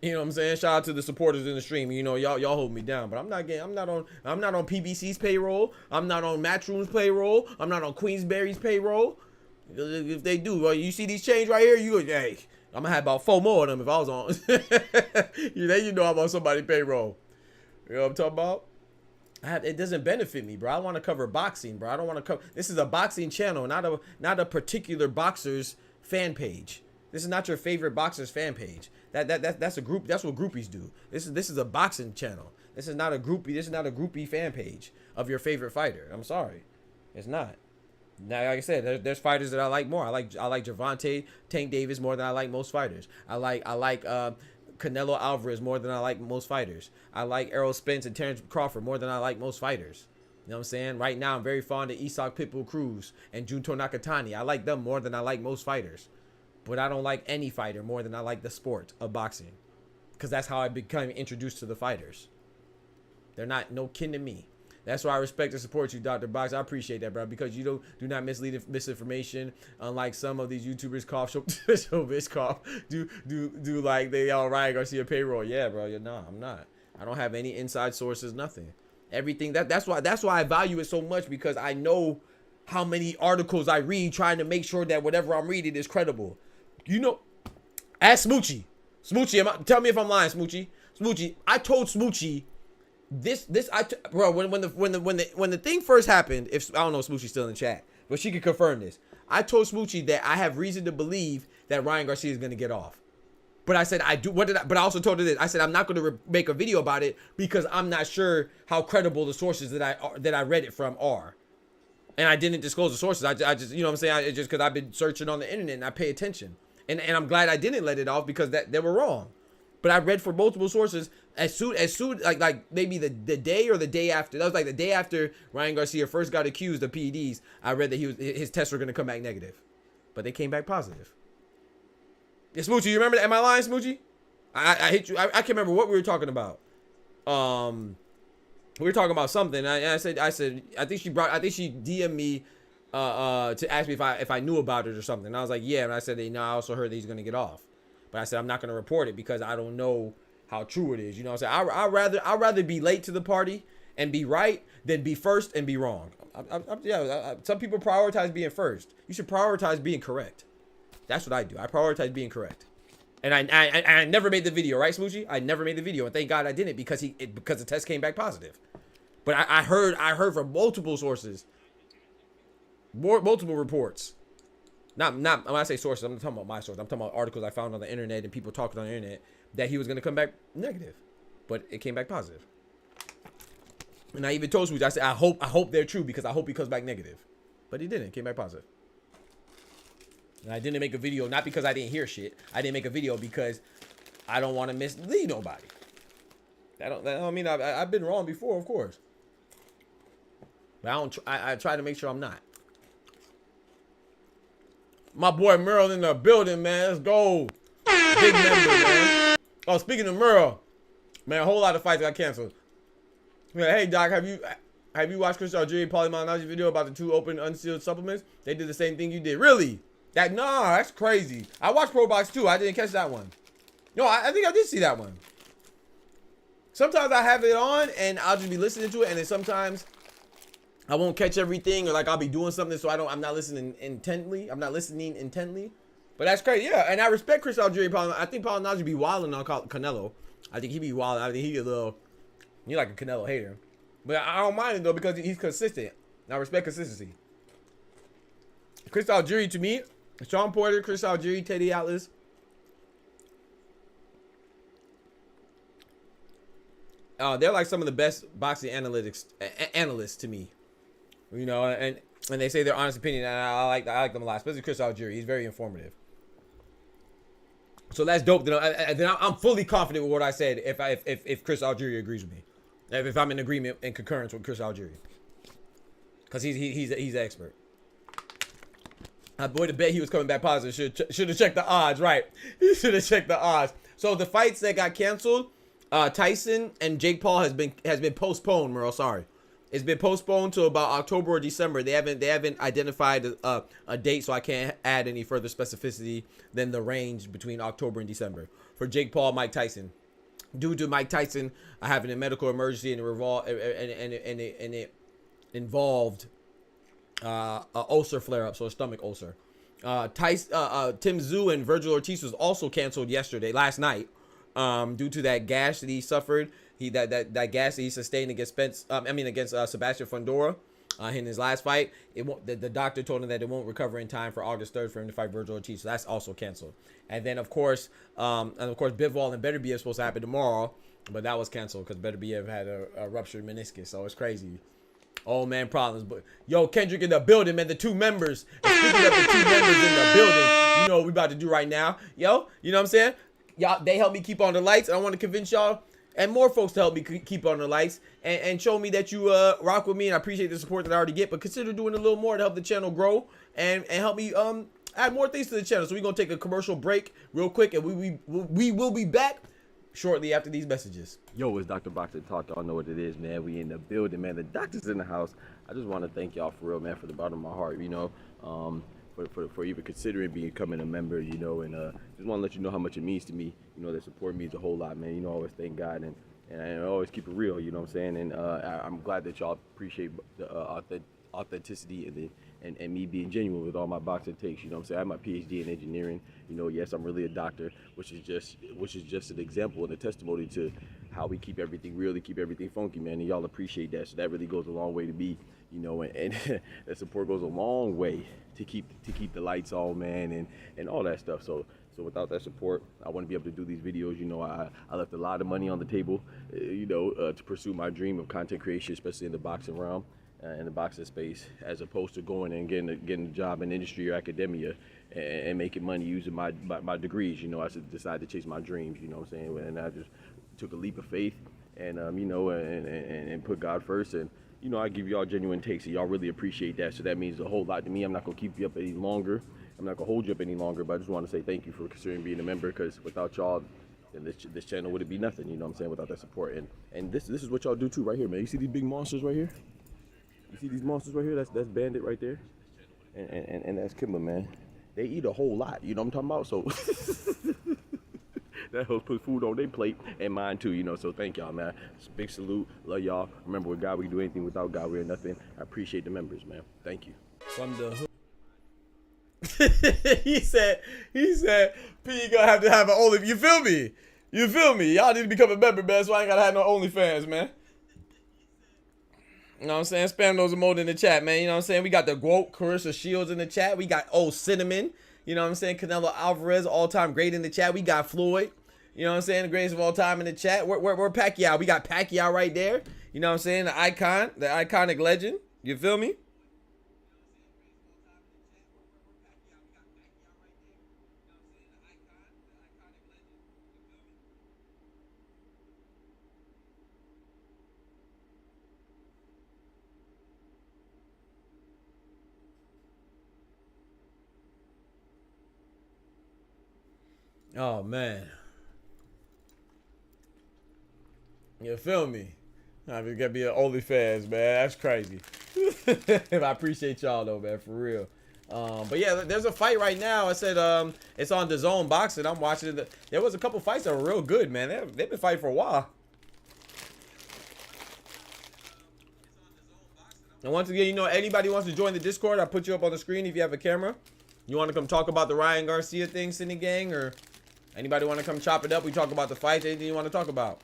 You know what I'm saying? Shout out to the supporters in the stream. You know, y'all hold me down, but I'm not on PBC's payroll. I'm not on Matchroom's payroll. I'm not on Queensberry's payroll. If they do, well, you see these chains right here, you go, hey. I'm gonna have about 4 more of them if I was on. You know I'm on somebody's payroll. You know what I'm talking about? It doesn't benefit me, bro. I want to cover boxing, bro. I don't want to cover. This is a boxing channel, not a particular boxer's fan page. This is not your favorite boxer's fan page. That's a group. That's what groupies do. This is a boxing channel. This is not a groupie. This is not a groupie fan page of your favorite fighter. I'm sorry, it's not. Now, like I said, there's fighters that I like more. I like Gervonta, Tank Davis more than I like most fighters. I like Canelo Alvarez more than I like most fighters. I like Errol Spence and Terrence Crawford more than I like most fighters. You know what I'm saying? Right now, I'm very fond of Isak Pitbull Cruz and Junto Nakatani. I like them more than I like most fighters. But I don't like any fighter more than I like the sport of boxing. Because that's how I became introduced to the fighters. They're no kin to me. That's why I respect and support you, Dr. Box. I appreciate that, bro, because you do not mislead misinformation, unlike some of these YouTubers do like they all Ryan Garcia payroll. Yeah, bro, I'm not. I don't have any inside sources, nothing. Everything that's why I value it so much, because I know how many articles I read trying to make sure that whatever I'm reading is credible. You know, ask Smoochie. Tell me if I'm lying, Smoochie. Smoochie, I told Smoochie. Bro, when the thing first happened, if I don't know if Smoochie's still in the chat, but she can confirm this. I told Smoochie that I have reason to believe that Ryan Garcia is gonna get off. But I said but I also told her this. I said I'm not gonna make a video about it because I'm not sure how credible the sources that I read it from are. And I didn't disclose the sources. I just, you know what I'm saying? Just because I've been searching on the internet and I pay attention. And I'm glad I didn't let it off because they were wrong. But I read for multiple sources as soon like maybe the day or the day after. That was like the day after Ryan Garcia first got accused of PEDs. I read that his tests were going to come back negative. But they came back positive. Yeah, Smoochie, you remember that? Am I lying, Smoochie? I hit you. I can't remember what we were talking about. We were talking about something. I said I think she DM'd me to ask me if I knew about it or something. And I was like, yeah. And I said, no, I also heard that he's gonna get off. But I said I'm not gonna report it because I don't know how true it is. You know what I'm saying? I'd rather be late to the party and be right than be first and be wrong. Some people prioritize being first. You should prioritize being correct. That's what I do. I prioritize being correct. And I never made the video, right, Smoochie? I never made the video, and thank God I didn't because the test came back positive. But I heard from multiple sources, multiple reports. Not when I say sources, I'm not talking about my source. I'm talking about articles I found on the internet and people talking on the internet that he was gonna come back negative, but it came back positive. And I even told Smoochie, I said I hope they're true because I hope he comes back negative, but he didn't. It came back positive. And I didn't make a video, not because I didn't hear shit. I didn't make a video because I don't want to mislead nobody. That don't mean I've been wrong before, of course. But I try to make sure I'm not. My boy Merle in the building, man. Let's go. Big member, man. Oh, speaking of Merle, man, a whole lot of fights got canceled. Yeah, hey, Doc, have you watched Chris Algieri Paulie Malignaggi video about the 2 open unsealed supplements? They did the same thing you did. Really? That's crazy. I watched Pro Box too. I didn't catch that one. No, I think I did see that one. Sometimes I have it on and I'll just be listening to it, and then sometimes I won't catch everything, or like I'll be doing something so I'm not listening intently. But that's crazy. Yeah, and I respect Chris Algieri. I think Malignaggi be wilding on Canelo. I think he be wilding. I think he a little. You're like a Canelo hater, but I don't mind it though because he's consistent. I respect consistency. Chris Algieri to me. Sean Porter, Chris Algieri, Teddy Atlas. They're like some of the best boxing analysts to me. You know, and they say their honest opinion, and I like them a lot, especially Chris Algieri. He's very informative. So that's dope. Then I'm fully confident with what I said if Chris Algieri agrees with me. If I'm in agreement and concurrence with Chris Algieri. Because he's an expert. I boy to bet he was coming back positive. Should have checked the odds, right? He should have checked the odds. So the fights that got canceled, Tyson and Jake Paul has been postponed. Merle, sorry, it's been postponed to about October or December. They haven't identified a date, so I can't add any further specificity than the range between October and December for Jake Paul, Mike Tyson. Due to Mike Tyson having a medical emergency and it involved a ulcer flare-up, so a stomach ulcer. Tszyu and Virgil Ortiz was also canceled last night, due to that gash that he suffered. That gash that he sustained against Sebastian Fundora in his last fight. The doctor told him that it won't recover in time for August 3rd for him to fight Virgil Ortiz. So that's also canceled. And then of course BIVOL and BETERBIEV is supposed to happen tomorrow, but that was canceled because BETERBIEV had a ruptured meniscus. So it's crazy. Old man problems. But yo, Kendrick in the building, man. The 2 members. And speaking of the 2 members in the building, you know what we about to do right now. Yo, you know what I'm saying? Y'all, they help me keep on the lights. I want to convince y'all and more folks to help me keep on the lights and show me that you rock with me, and I appreciate the support that I already get, but consider doing a little more to help the channel grow and help me add more things to the channel. So we're gonna take a commercial break real quick, and we will be back shortly after these messages.
Yo, it's Dr. Boxer Talk. Y'all know what it is, man. We in the building, man. The doctor's in the house. I just want to thank y'all for real, man, for the bottom of my heart, you know, for even considering becoming a member, you know, and just want to let you know how much it means to me. You know, that support means a whole lot, man. You know, I always thank God and I always keep it real, you know what I'm saying? And I'm glad that y'all appreciate the authenticity and me being genuine with all my boxing takes, you know what I'm saying? I have my PhD in engineering, you know, yes, I'm really a doctor, which is just an example and a testimony to how we keep everything real, to keep everything funky, man, and y'all appreciate that. So that really goes a long way to me, you know, and that support goes a long way to keep the lights on, man, and all that stuff. So without that support, I wouldn't be able to do these videos. You know, I left a lot of money on the table, you know, to pursue my dream of content creation, especially in the boxing realm. in the boxing space, as opposed to going and getting a job in industry or academia and making money using my degrees. You know, I decided to chase my dreams. You know what I'm saying? And I just took a leap of faith, and you know, and put God first. And you know, I give y'all genuine takes, and y'all really appreciate that. So that means a whole lot to me. I'm not gonna keep you up any longer. I'm not gonna hold you up any longer. But I just want to say thank you for considering being a member, because without y'all, then this channel wouldn't be nothing. You know what I'm saying? Without that support. And this is what y'all do too, right here, man. You see these big monsters right here? You see these monsters right here? That's Bandit right there, and that's Kimber, man. They eat a whole lot. You know what I'm talking about? So that helps put food on their plate and mine too. You know. So thank y'all, man. Big salute. Love y'all. Remember, with God we can do anything. Without God we're nothing. I appreciate the members, man. Thank you.
From the hood. he said, P, you gonna have to have an only. You feel me? You feel me? Y'all need to become a member, man. So I ain't gotta have no OnlyFans, man. You know what I'm saying? Spam those emojis in the chat, man. You know what I'm saying? We got the GWOAT, Carissa Shields in the chat. We got Old Cinnamon. You know what I'm saying? Canelo Alvarez, all-time great in the chat. We got Floyd. You know what I'm saying? The greatest of all time in the chat. We're Pacquiao. We got Pacquiao right there. You know what I'm saying? The icon, the iconic legend. You feel me? Oh, man. You feel me? I mean, gotta be an OnlyFans, man. That's crazy. I appreciate y'all, though, man, for real. But yeah, there's a fight right now. I said it's on DAZN Boxing. I'm watching it. There was a couple fights that were real good, man. They've been fighting for a while. And once again, you know, anybody wants to join the Discord, I'll put you up on the screen if you have a camera. You want to come talk about the Ryan Garcia thing, Cine Gang, or anybody want to come chop it up? We talk about the fights, anything you want to talk about.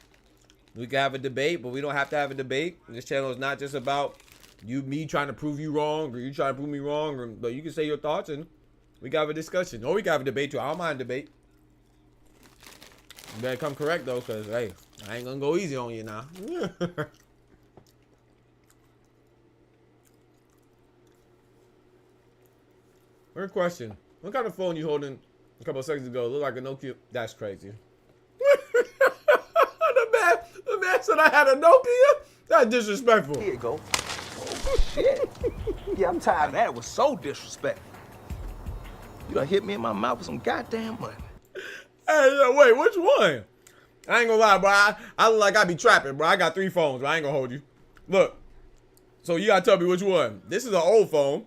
We can have a debate, but we don't have to have a debate. This channel is not just about me trying to prove you wrong, or you trying to prove me wrong, but you can say your thoughts and we can have a discussion. Or we can have a debate too. I don't mind debate. You better come correct though, because hey, I ain't gonna go easy on you now. One question. What kind of phone you holding a couple of seconds ago? Look like a Nokia. That's crazy. The man said I had a Nokia? That's disrespectful.
Here you go. Oh, shit. Yeah, I'm tired of that. It was so disrespectful. You done hit me in my mouth with some goddamn money.
Hey, yo, wait, which one? I ain't gonna lie, bro. I look like I be trapping, bro. I got 3 phones, bro. I ain't gonna hold you. Look. So you gotta tell me which one. This is an old phone.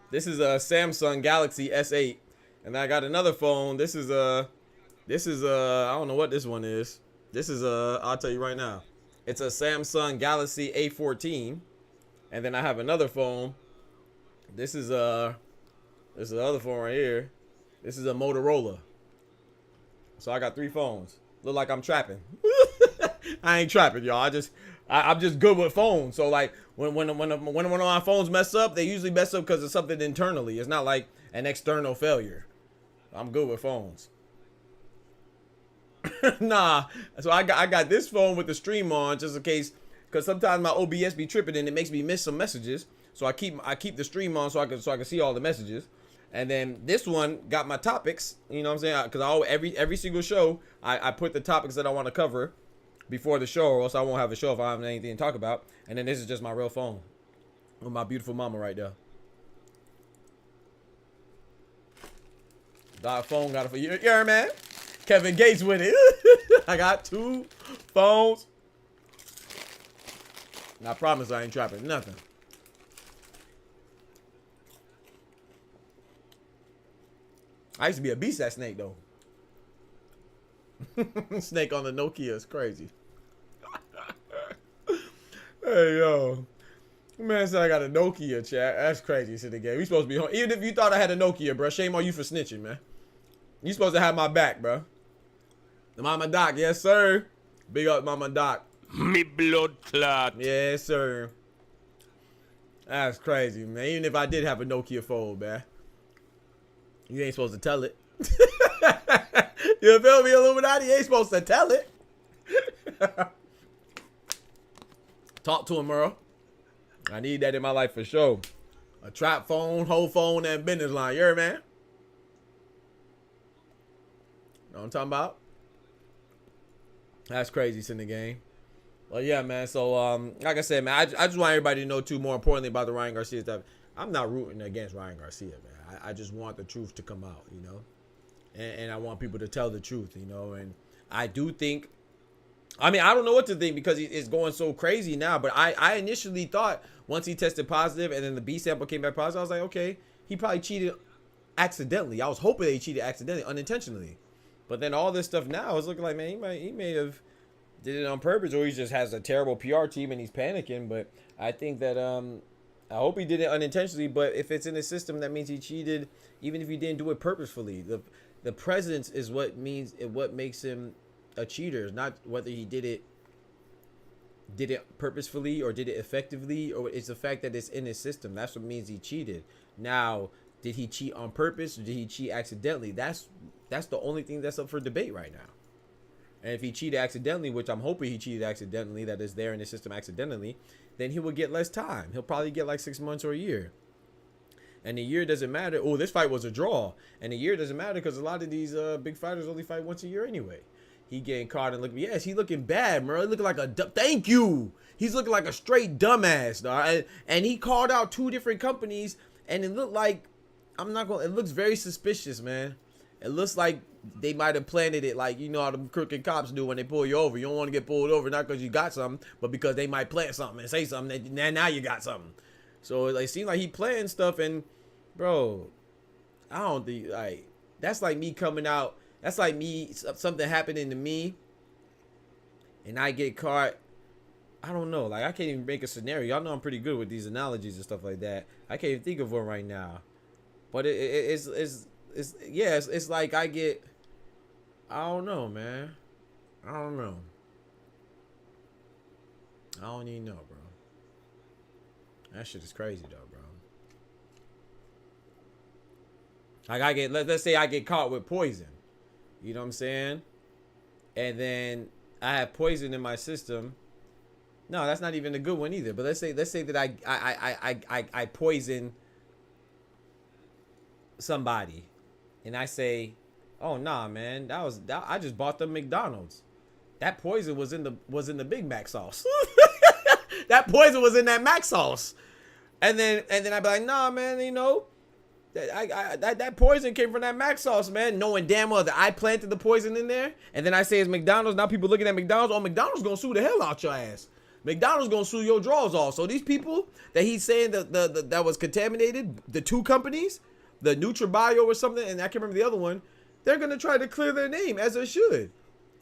This is a Samsung Galaxy S8. And I got another phone. This is I don't know what this one is. This is I'll tell you right now. It's a Samsung Galaxy A14. And then I have another phone. This is the other phone right here. This is a Motorola. So I got 3 phones. Look like I'm trapping. I ain't trapping, y'all. I'm just good with phones. So like when one of my phones mess up, they usually mess up because of something internally. It's not like an external failure. I'm good with phones. Nah. So I got this phone with the stream on just in case, because sometimes my OBS be tripping and it makes me miss some messages. So I keep the stream on so I can see all the messages. And then this one got my topics. You know what I'm saying? Because every single show I put the topics that I want to cover before the show, or else I won't have a show if I have anything to talk about. And then this is just my real phone with my beautiful mama right there. Got a phone, got a phone. Yeah, man. Kevin Gates with it. I got 2 phones. And I promise I ain't trapping nothing. I used to be a beast at Snake though. Snake on the Nokia is crazy. Hey yo, man said I got a Nokia, chat. That's crazy. To the game. We supposed to be home. Even if you thought I had a Nokia, bro, shame on you for snitching, man. You supposed to have my back, bro. The Mama Doc, yes sir. Big up Mama Doc.
Me blood clot.
Yes sir. That's crazy, man. Even if I did have a Nokia phone, man, you ain't supposed to tell it. You feel me, Illuminati? You ain't supposed to tell it. Talk to him, Earl. I need that in my life for sure. A trap phone, whole phone, and business line. You heard, man? Know what I'm talking about? That's crazy in the game. Well, yeah, man. So, like I said, man, I just want everybody to know, too, more importantly about the Ryan Garcia stuff. I'm not rooting against Ryan Garcia, man. I just want the truth to come out, you know? And I want people to tell the truth, you know? And I do think, I mean, I don't know what to think because it's going so crazy now. But I initially thought once he tested positive and then the B sample came back positive, I was like, okay, he probably cheated accidentally. I was hoping that he cheated accidentally, unintentionally. But then all this stuff now is looking like, man, he may have did it on purpose, or he just has a terrible PR team and he's panicking. But I think that I hope he did it unintentionally. But if it's in the system, that means he cheated, even if he didn't do it purposefully. The presence is what makes him a cheater, not whether he did it purposefully or did it effectively, or it's the fact that it's in his system. That's what means he cheated. Now, did he cheat on purpose or did he cheat accidentally? That's the only thing that's up for debate right now. And if he cheated accidentally, which I'm hoping he cheated accidentally, that is there in the system accidentally, then he will get less time. He'll probably get like 6 months or a year. And a year doesn't matter. Oh, this fight was a draw. And a year doesn't matter because a lot of these big fighters only fight once a year anyway. He getting caught and looking, yes, he looking bad, bro. He looking like a, thank you. He's looking like a straight dumbass, dog. And he called out 2 different companies and it looked like, it looks very suspicious, man. It looks like they might have planted it like, you know how the crooked cops do when they pull you over. You don't want to get pulled over, not because you got something, but because they might plant something and say something, and now you got something. So it seems like he planting stuff, and, bro, I don't think, like, that's like me coming out. That's like me, something happening to me, and I get caught. I don't know. Like, I can't even make a scenario. Y'all know I'm pretty good with these analogies and stuff like that. I can't even think of one right now. But it's like I get, I don't know, man. I don't know. I don't even know, bro. That shit is crazy, though, bro. Like, I get, let's say I get caught with poison. You know what I'm saying? And then I have poison in my system. No, that's not even a good one either. But let's say that I poison somebody, and I say, "Oh nah, man, I just bought them McDonald's. That poison was in the Big Mac sauce. That poison was in that Mac sauce." And then I'd be like, "Nah, man, you know, that poison came from that Mac sauce, man." Knowing damn well that I planted the poison in there, and then I say it's McDonald's. Now people looking at McDonald's. Oh, McDonald's gonna sue the hell out your ass. McDonald's gonna sue your drawers off. So these people that he's saying that was contaminated, the 2 companies, the NutriBio or something, and I can't remember the other one, they're gonna try to clear their name, as they should.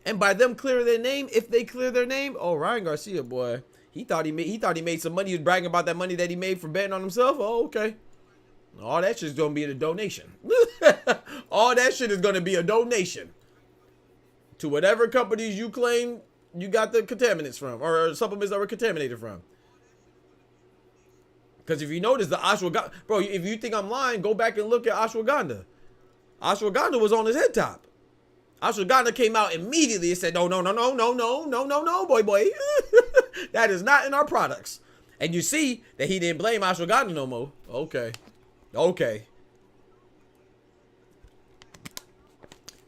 And by them clearing their name, if they clear their name, oh, Ryan Garcia, boy, he thought he made some money. He was bragging about that money that he made for betting on himself. Oh, okay. All that shit's gonna be a donation. All that shit is gonna be a donation to whatever companies you claim you got the contaminants from, or supplements that were contaminated from. Because if you notice the ashwagandha, bro, if you think I'm lying, go back and look at ashwagandha. Ashwagandha was on his head top. Ashwagandha came out immediately and said, no, boy. That is not in our products. And you see that he didn't blame ashwagandha no more. Okay.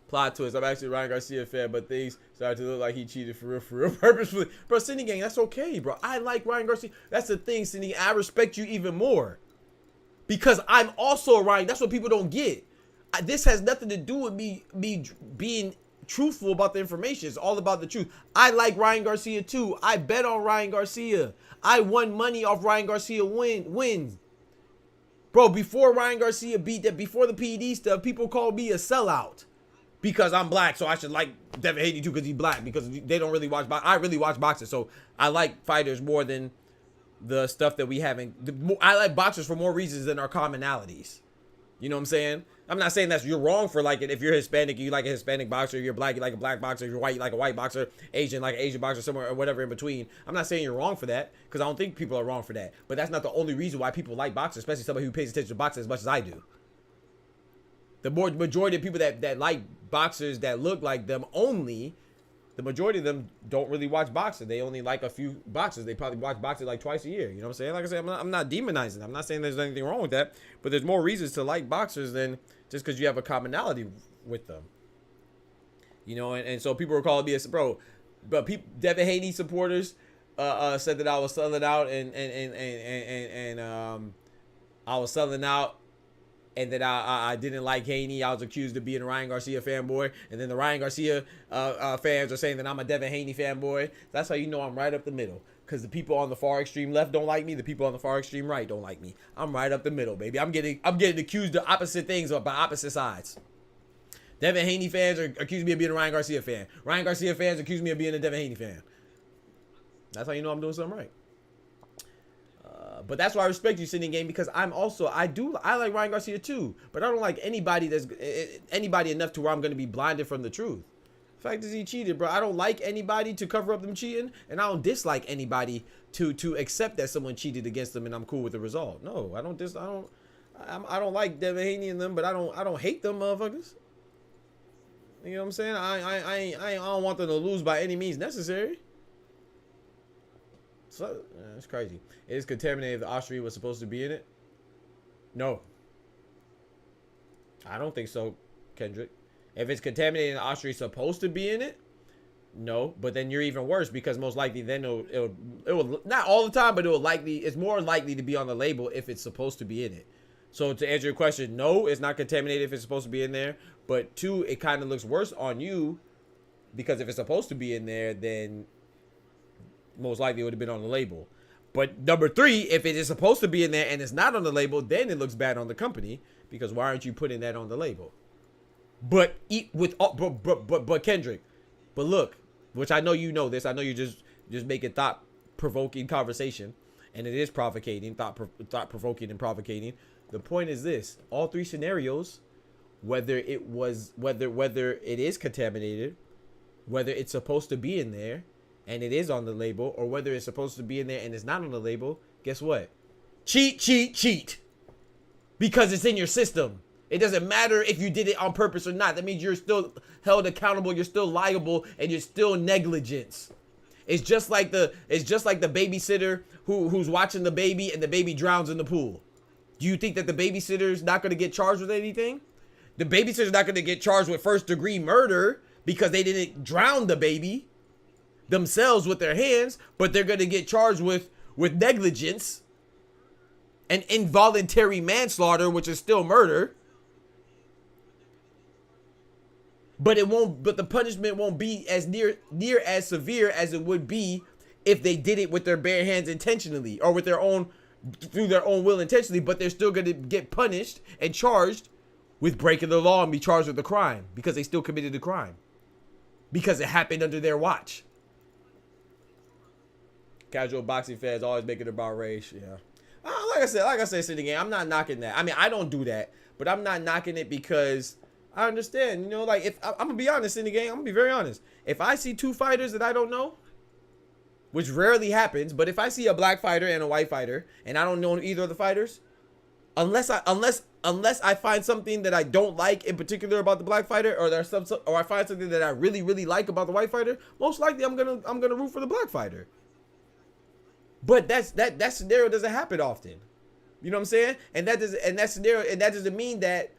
Plot twist. I'm actually a Ryan Garcia fan, but things started to look like he cheated for real, purposefully. Bro, Cindy Gang, that's okay, bro. I like Ryan Garcia. That's the thing, Cindy. I respect you even more. Because I'm also a Ryan. That's what people don't get. This has nothing to do with me being truthful about the information. It's all about the truth. I like Ryan Garcia too. I bet on Ryan Garcia. I won money off Ryan Garcia wins. Bro, before Ryan Garcia before the PED stuff, people called me a sellout. Because I'm black, so I should like Devin Haney too because he's black. Because they don't really watch boxing. I really watch boxing, so I like fighters more than the stuff that we haven't. I like boxers for more reasons than our commonalities. You know what I'm saying? I'm not saying you're wrong for like it. If you're Hispanic, you like a Hispanic boxer. If you're black, you like a black boxer. If you're white, you like a white boxer. Asian, like an Asian boxer, somewhere or whatever in between. I'm not saying you're wrong for that because I don't think people are wrong for that. But that's not the only reason why people like boxers, especially somebody who pays attention to boxing as much as I do. The majority of people that like boxers that look like them only the majority of them don't really watch boxing. They only like a few boxers. They probably watch boxing like twice a year. You know what I'm saying? Like I said, I'm not demonizing. I'm not saying there's anything wrong with that, but there's more reasons to like boxers than just because you have a commonality with them. You know, and so people were calling me a bro, but Devin Haney supporters said that I was selling out and I was selling out. And that I didn't like Haney. I was accused of being a Ryan Garcia fanboy. And then the Ryan Garcia fans are saying that I'm a Devin Haney fanboy. That's how you know I'm right up the middle. Because the people on the far extreme left don't like me. The people on the far extreme right don't like me. I'm right up the middle, baby. I'm getting accused of opposite things by opposite sides. Devin Haney fans are accusing me of being a Ryan Garcia fan. Ryan Garcia fans accuse me of being a Devin Haney fan. That's how you know I'm doing something right. But that's why I respect you, Sitting Game, because I like Ryan Garcia too, but I don't like anybody enough to where I'm going to be blinded from the truth. The fact is he cheated, bro. I don't like anybody to cover up them cheating, and I don't dislike anybody to accept that someone cheated against them, and I'm cool with the result. No, I don't like Devin Haney and them, but I don't hate them motherfuckers. You know what I'm saying? I don't want them to lose by any means necessary. So, it's crazy. It is contaminated if the ostrich was supposed to be in it? No. I don't think so, Kendrick. If it's contaminated and the ostrich is supposed to be in it? No. But then you're even worse because most likely then it will not all the time, but it's more likely to be on the label if it's supposed to be in it. So to answer your question, no, it's not contaminated if it's supposed to be in there. But two, it kind of looks worse on you because if it's supposed to be in there, then most likely it would have been on the label. But number three, if it is supposed to be in there and it's not on the label, then it looks bad on the company because why aren't you putting that on the label? But Kendrick, but look, which I know you know this. I know you're just making thought-provoking conversation, and it is provocating, thought-provoking and provocating. The point is this: all three scenarios, whether it is contaminated, whether it's supposed to be in there and it is on the label, or whether it's supposed to be in there and it's not on the label, guess what? Cheat. Because it's in your system. It doesn't matter if you did it on purpose or not. That means you're still held accountable, you're still liable, and you're still negligence. It's just like the babysitter who's watching the baby and the baby drowns in the pool. Do you think that the babysitter's not going to get charged with anything? The babysitter's not going to get charged with first-degree murder because they didn't drown the baby themselves with their hands, but they're going to get charged with negligence and involuntary manslaughter, which is still murder. But the punishment won't be as near as severe as it would be if they did it with their bare hands intentionally or with through their own will intentionally, but they're still going to get punished and charged with breaking the law and be charged with the crime because they still committed the crime because it happened under their watch. Casual boxing fans always make it about race. Yeah. Like I said, Sitting Game, I'm not knocking that. I mean, I don't do that, but I'm not knocking it because I understand. You know, like if I'm gonna be honest, Sitting Game, I'm gonna be very honest. If I see two fighters that I don't know, which rarely happens, but if I see a black fighter and a white fighter and I don't know either of the fighters, unless I find something that I don't like in particular about the black fighter, or I find something that I really, really like about the white fighter, most likely I'm gonna root for the black fighter. But that scenario doesn't happen often. You know what I'm saying? And that doesn't mean that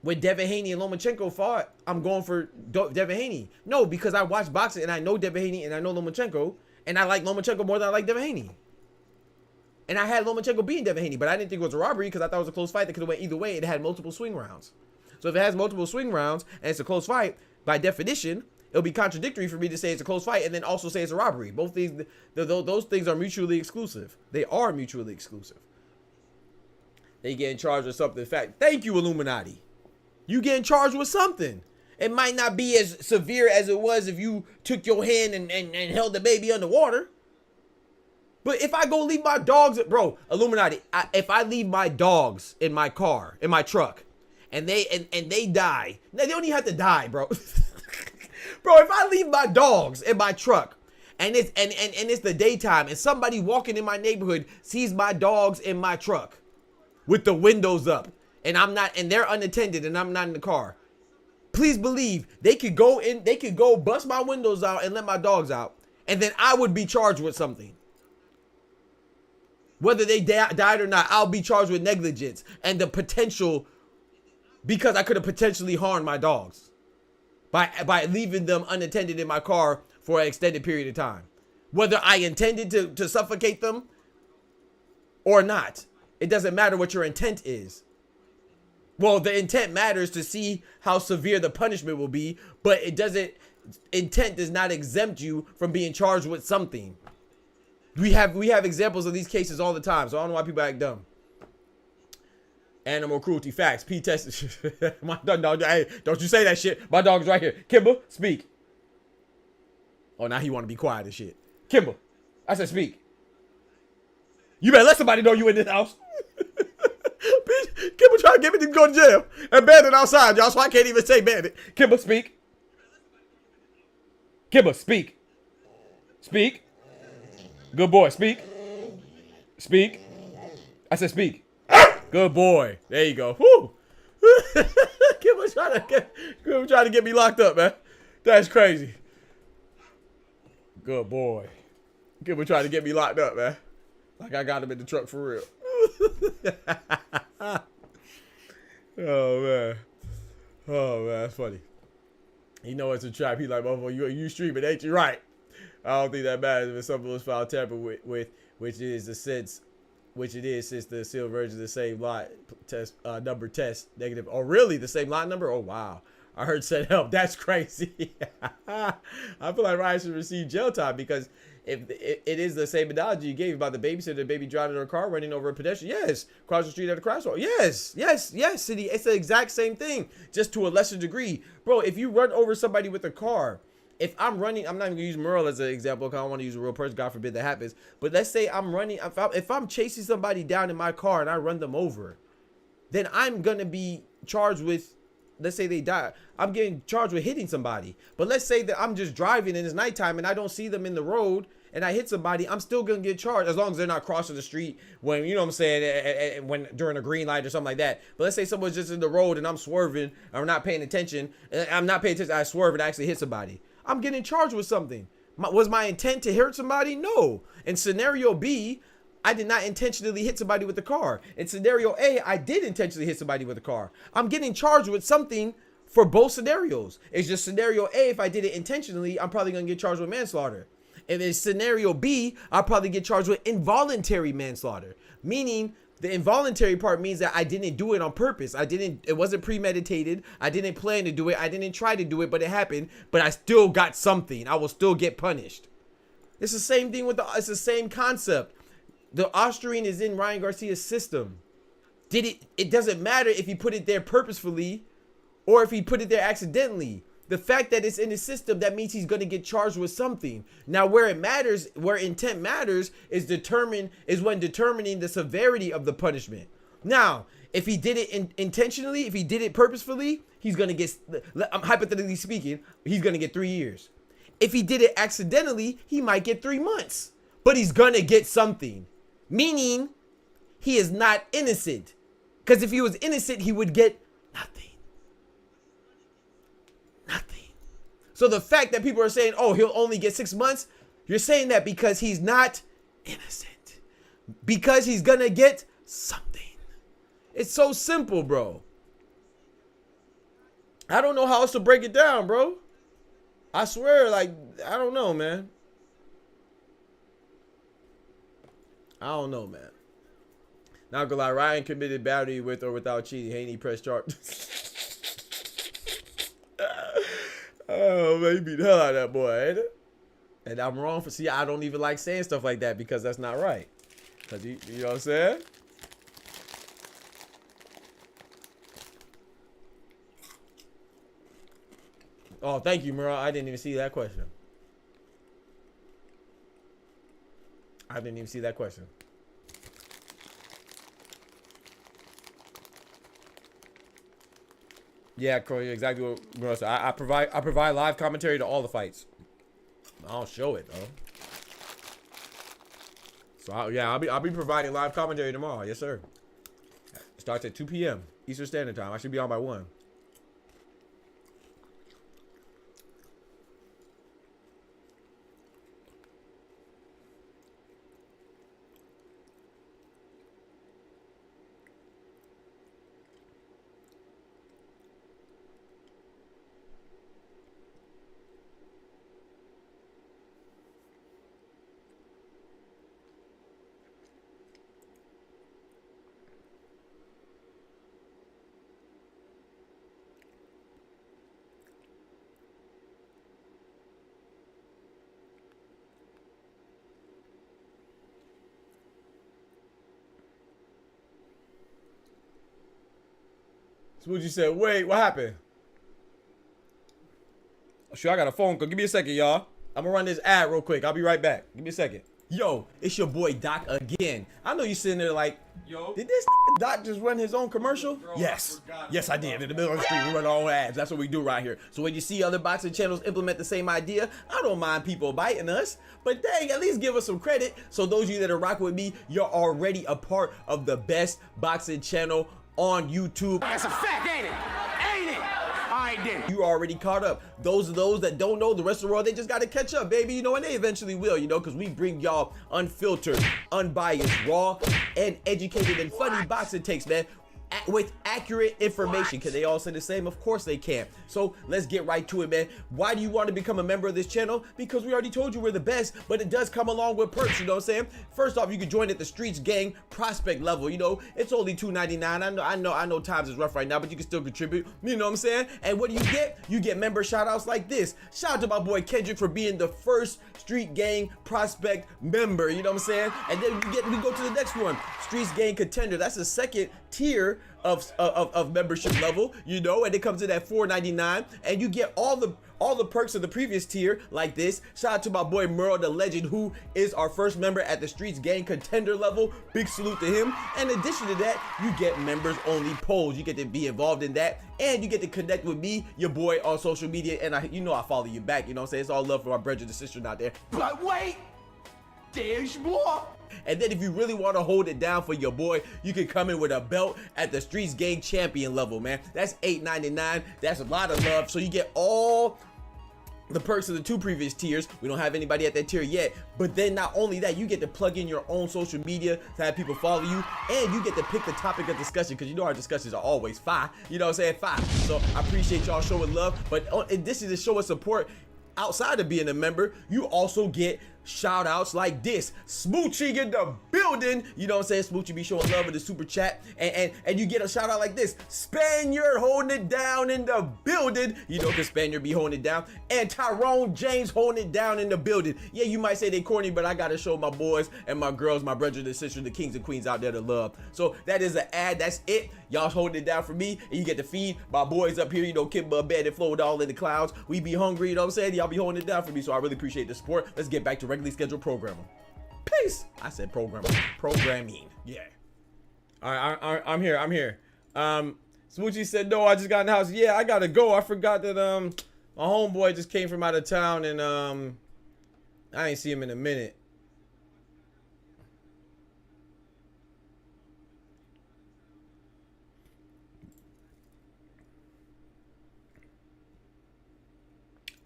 when Devin Haney and Lomachenko fought, I'm going for Devin Haney. No, because I watch boxing and I know Devin Haney and I know Lomachenko, and I like Lomachenko more than I like Devin Haney. And I had Lomachenko beating Devin Haney, but I didn't think it was a robbery because I thought it was a close fight that could have went either way. It had multiple swing rounds. So if it has multiple swing rounds and it's a close fight, by definition, it'll be contradictory for me to say it's a close fight and then also say it's a robbery. Both things, those things are mutually exclusive. They are mutually exclusive. They getting charged with something. In fact, thank you, Illuminati. You getting charged with something. It might not be as severe as it was if you took your hand and held the baby underwater. But if I go leave my dogs, bro, Illuminati, if I leave my dogs in my car, in my truck, and they die, they don't even have to die, bro. Bro, if I leave my dogs in my truck and it's the daytime and somebody walking in my neighborhood sees my dogs in my truck with the windows up and they're unattended and I'm not in the car, please believe they could go in, they could go bust my windows out and let my dogs out, and then I would be charged with something. Whether they died or not, I'll be charged with negligence and the potential, because I could have potentially harmed my dogs by leaving them unattended in my car for an extended period of time. Whether I intended to suffocate them or not, it doesn't matter what your intent is. Well, the intent matters to see how severe the punishment will be, but it doesn't, intent does not exempt you from being charged with something. We have examples of these cases all the time, so I don't know why people act dumb. Animal cruelty facts. P tested. My dog, hey, don't you say that shit. My dog's right here. Kimba, speak. Oh, now he want to be quiet and shit. Kimba, I said speak. You better let somebody know you in this house. Bitch, Kimba trying to get me to go to jail and Bandit outside, y'all, so I can't even say Bandit. Kimba, speak. Kimba, speak. Speak. Good boy, speak. Speak. I said speak. Good boy. There you go. Whoo. Kimba trying to get me locked up, man. That's crazy. Good boy. Kimba trying to get me locked up, man. Like I got him in the truck for real. Oh man, that's funny. You know it's a trap. He like, motherfucker, you streaming, ain't you? Right. I don't think that matters if something was found tampered with, which is the sense, which it is, since the sealed version of the same lot test number test negative. Oh really? The same lot number? Oh wow. I heard set help. That's crazy. I feel like Ryan should receive jail time, because if it is the same analogy you gave about the babysitter, the baby driving her car, running over a pedestrian. Yes. Cross the street at a crosswalk. Yes. City. It's the exact same thing, just to a lesser degree. Bro, if you run over somebody with a car, if I'm running, I'm not even gonna use Merle as an example because I don't want to use a real person. God forbid that happens. But let's say I'm running, if I'm chasing somebody down in my car and I run them over, then I'm gonna be charged with, let's say they die, I'm getting charged with hitting somebody. But let's say that I'm just driving and it's nighttime and I don't see them in the road and I hit somebody, I'm still gonna get charged as long as they're not crossing the street when, you know what I'm saying, when during a green light or something like that. But let's say someone's just in the road and I'm swerving or not paying attention, I swerve and I actually hit somebody. I'm getting charged with something. Was my intent to hurt somebody? No. In scenario B, I did not intentionally hit somebody with the car. In scenario A, I did intentionally hit somebody with the car. I'm getting charged with something for both scenarios. It's just scenario A, if I did it intentionally, I'm probably going to get charged with manslaughter. And in scenario B, I'll probably get charged with involuntary manslaughter. Meaning, the involuntary part means that I didn't do it on purpose. It wasn't premeditated. I didn't plan to do it. I didn't try to do it, but it happened. But I still got something. I will still get punished. It's the same thing with it's the same concept. The Austrian is in Ryan Garcia's system. It doesn't matter if he put it there purposefully or if he put it there accidentally. The fact that it's in the system, that means he's going to get charged with something. Now, where it matters, where intent matters, is when determining the severity of the punishment. Now, if he did it intentionally, if he did it purposefully, he's going to get, hypothetically speaking, he's going to get 3 years. If he did it accidentally, he might get 3 months. But he's going to get something. Meaning, he is not innocent. Because if he was innocent, he would get nothing. Nothing. So the fact that people are saying, oh, he'll only get 6 months, you're saying that because he's not innocent. Because he's gonna get something. It's so simple, bro. I don't know how else to break it down, bro. I swear, like, I don't know, man. I don't know, man. Not gonna lie, Ryan committed battery with or without cheating. Ain't he pressed charges? Oh, man, he beat the hell out of that boy, ain't it? And I'm wrong for, see, I don't even like saying stuff like that because that's not right. Because you know what I'm saying? Oh, thank you, Merle. I didn't even see that question. I didn't even see that question. Yeah, Corey, exactly what Merle said. I provide live commentary to all the fights. I don't show it though. So I'll be providing live commentary tomorrow. Yes, sir. Starts at 2 p.m. Eastern Standard Time. I should be on by 1. Smoochie said, wait, what happened? Sure, I got a phone call. Give me a second, y'all. I'm gonna run this ad real quick. I'll be right back. Give me a second. Yo, it's your boy Doc again. I know you sitting there like, yo, did this Doc just run his own commercial? Bro, yes. Yes, I did. In the middle of the street, we run our own ads. That's what we do right here. So when you see other boxing channels implement the same idea, I don't mind people biting us. But dang, at least give us some credit. So those of you that are rocking with me, you're already a part of the best boxing channel on YouTube.
That's a fact, ain't it? Ain't it? I did.
You already caught up. Those that don't know, the rest of the world, they just got to catch up, baby. You know, and they eventually will, you know, because we bring y'all unfiltered, unbiased, raw, and educated and funny boxing takes, man, with accurate information. Can they all say the same? Of course they can. So let's get right to it, man. Why do you want to become a member of this channel? Because we already told you we're the best, but it does come along with perks, you know what I'm saying? First off, you can join at the STREETZ gang prospect level. You know, it's only $2.99. I know times is rough right now, but you can still contribute, you know what I'm saying? And what do you get? You get member shout outs like this. Shout out to my boy Kendrick for being the first Street Gang prospect member, you know what I'm saying? And then we go to the next one, STREETZ Gang contender. That's the second tier of membership level, you know, and it comes in at $4.99, and you get all the perks of the previous tier like this. Shout out to my boy Merle the Legend, who is our first member at the STREETZ Gang contender level. Big salute to him. In addition to that, you get members only polls. You get to be involved in that, and you get to connect with me, your boy, on social media, and I follow you back, you know what I'm saying? It's all love for my brothers and sisters out there.
But wait, there's more.
And then if you really want to hold it down for your boy, you can come in with a belt at the STREETZ Gang champion level, man. That's $8.99. That's a lot of love. So you get all the perks of the two previous tiers. We don't have anybody at that tier yet. But then not only that, you get to plug in your own social media to have people follow you. And you get to pick the topic of discussion, because you know our discussions are always fire. You know what I'm saying? Fire. So I appreciate y'all showing love. But in this is a show of support. Outside of being a member, you also get shout outs like this. Smoochie in the building, you know what I'm saying? Smoochie be showing love in the super chat, and you get a shout out like this. Spaniard holding it down in the building, you know, because Spaniard be holding it down, and Tyrone James holding it down in the building. Yeah, you might say they corny, but I gotta show my boys and my girls, my brothers and sisters, the kings and queens out there to love. So that is an ad. That's it. Y'all holding it down for me, and you get to feed my boys up here, you know, Kimba, Bed, and Flo, all in the clouds. We be hungry, you know what I'm saying? Y'all be holding it down for me, so I really appreciate the support. Let's get back to regularly scheduled programming. Peace. I said programming. Programming. Yeah. All right, I'm here. Smoochie said, no, I just got in the house. Yeah, I gotta go. I forgot that my homeboy just came from out of town, and I ain't see him in a minute.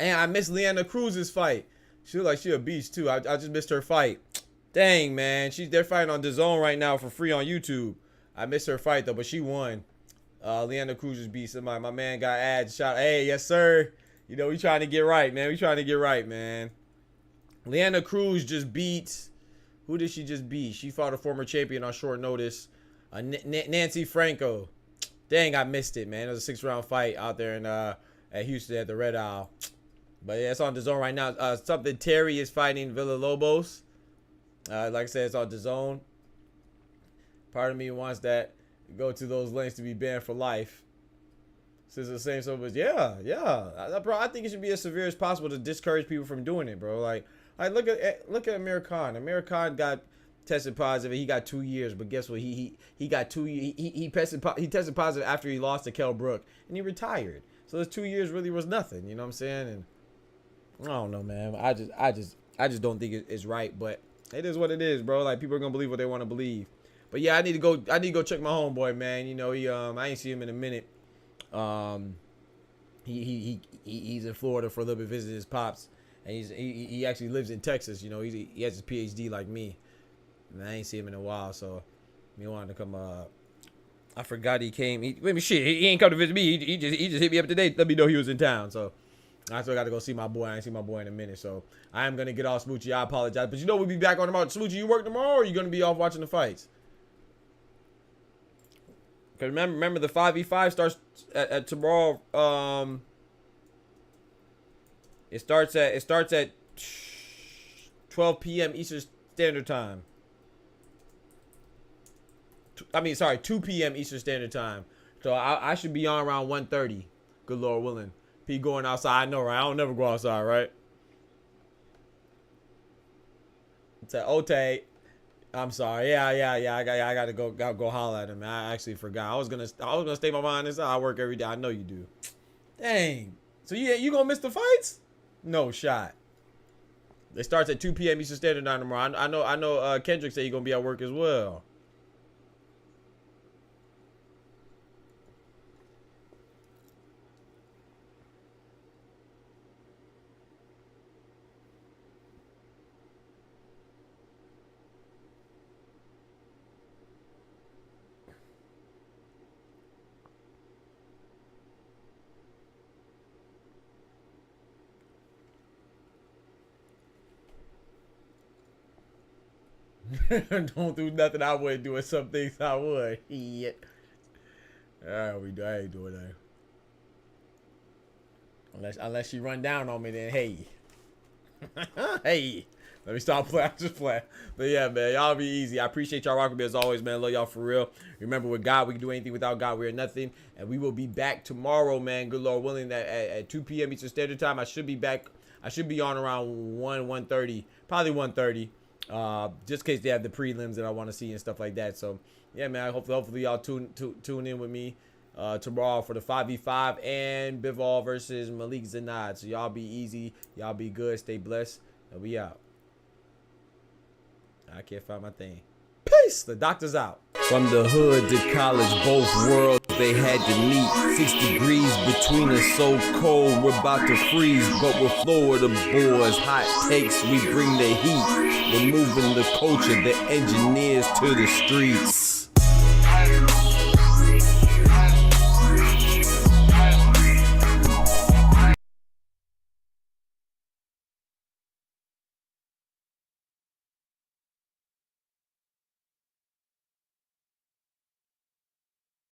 And I missed Leanna Cruz's fight. She looked like she a beast too. I just missed her fight. Dang, man. They're fighting on DAZN right now for free on YouTube. I missed her fight though, but she won. Leanna Cruz's beast. My man got ads. Hey, yes sir. You know, we trying to get right, man. Leanna Cruz just beat. Who did she just beat? She fought a former champion on short notice. Nancy Franco. Dang, I missed it, man. It was a 6-round fight out there in at Houston at the Red Owl. But yeah, it's on DAZN right now. Something Terry is fighting Villalobos. Like I said, it's on DAZN. Part of me wants that go to those lengths to be banned for life. Since the same stuff, but yeah, bro. I think it should be as severe as possible to discourage people from doing it, bro. Like look at Amir Khan. Amir Khan got tested positive. He got 2 years, but guess what? He got 2 years. He tested positive after he lost to Kell Brook, and he retired. So those 2 years really was nothing. You know what I'm saying? And I don't know, man. I just don't think it's right, but it is what it is, bro. Like, people are gonna believe what they want to believe. But yeah, I need to go check my homeboy, man. You know, I ain't seen him in a minute. He's in Florida for a little bit, visiting his pops, and he actually lives in Texas. You know, he has his PhD like me, and I ain't seen him in a while, so he wanted to come. I forgot he came. He ain't come to visit me. He just hit me up today, let me know he was in town. So I still got to go see my boy. I ain't seen my boy in a minute, so I am gonna get off Smoochie. I apologize, but you know we'll be back on tomorrow. Smoochie, you work tomorrow, or are you gonna be off watching the fights? Cause remember the 5v5 starts at tomorrow. It starts at 12 p.m. Eastern Standard Time. I mean, sorry, 2 p.m. Eastern Standard Time. So I should be on around 1:30. Good Lord willing. P going outside. I know, right? I don't never go outside, right? It's a Ote. I'm sorry. Yeah. I gotta go holler at him. I actually forgot. I was gonna stay my mind inside. I work every day. I know you do. Dang. So you gonna miss the fights? No shot. It starts at 2 p.m. Eastern Standard Time tomorrow. I know. Kendrick said he's gonna be at work as well. Don't do nothing I wouldn't do, and some things I would. Yeah. I ain't doing that. Unless she run down on me, then hey. Hey. Let me stop playing. Just play. But yeah, man, y'all be easy. I appreciate y'all rocking me as always, man. Love y'all for real. Remember, with God, we can do anything. Without God, we are nothing. And we will be back tomorrow, man. Good Lord willing, at 2 p.m. Eastern Standard Time. I should be back. I should be on around 1:30, probably 1:30. Just in case they have the prelims that I want to see and stuff like that. So yeah, man, hopefully y'all tune in with me tomorrow for the 5v5 and BIVOL versus Malik Zanad. So y'all be easy, y'all be good, stay blessed, and we out. I can't find my thing. Peace. The doctor's out. From the hood to college, both worlds they had to meet. 6 degrees between us, so cold we're about to freeze. But we're Florida boys, hot takes, we bring the heat. We're moving the culture, the engineers to the streets.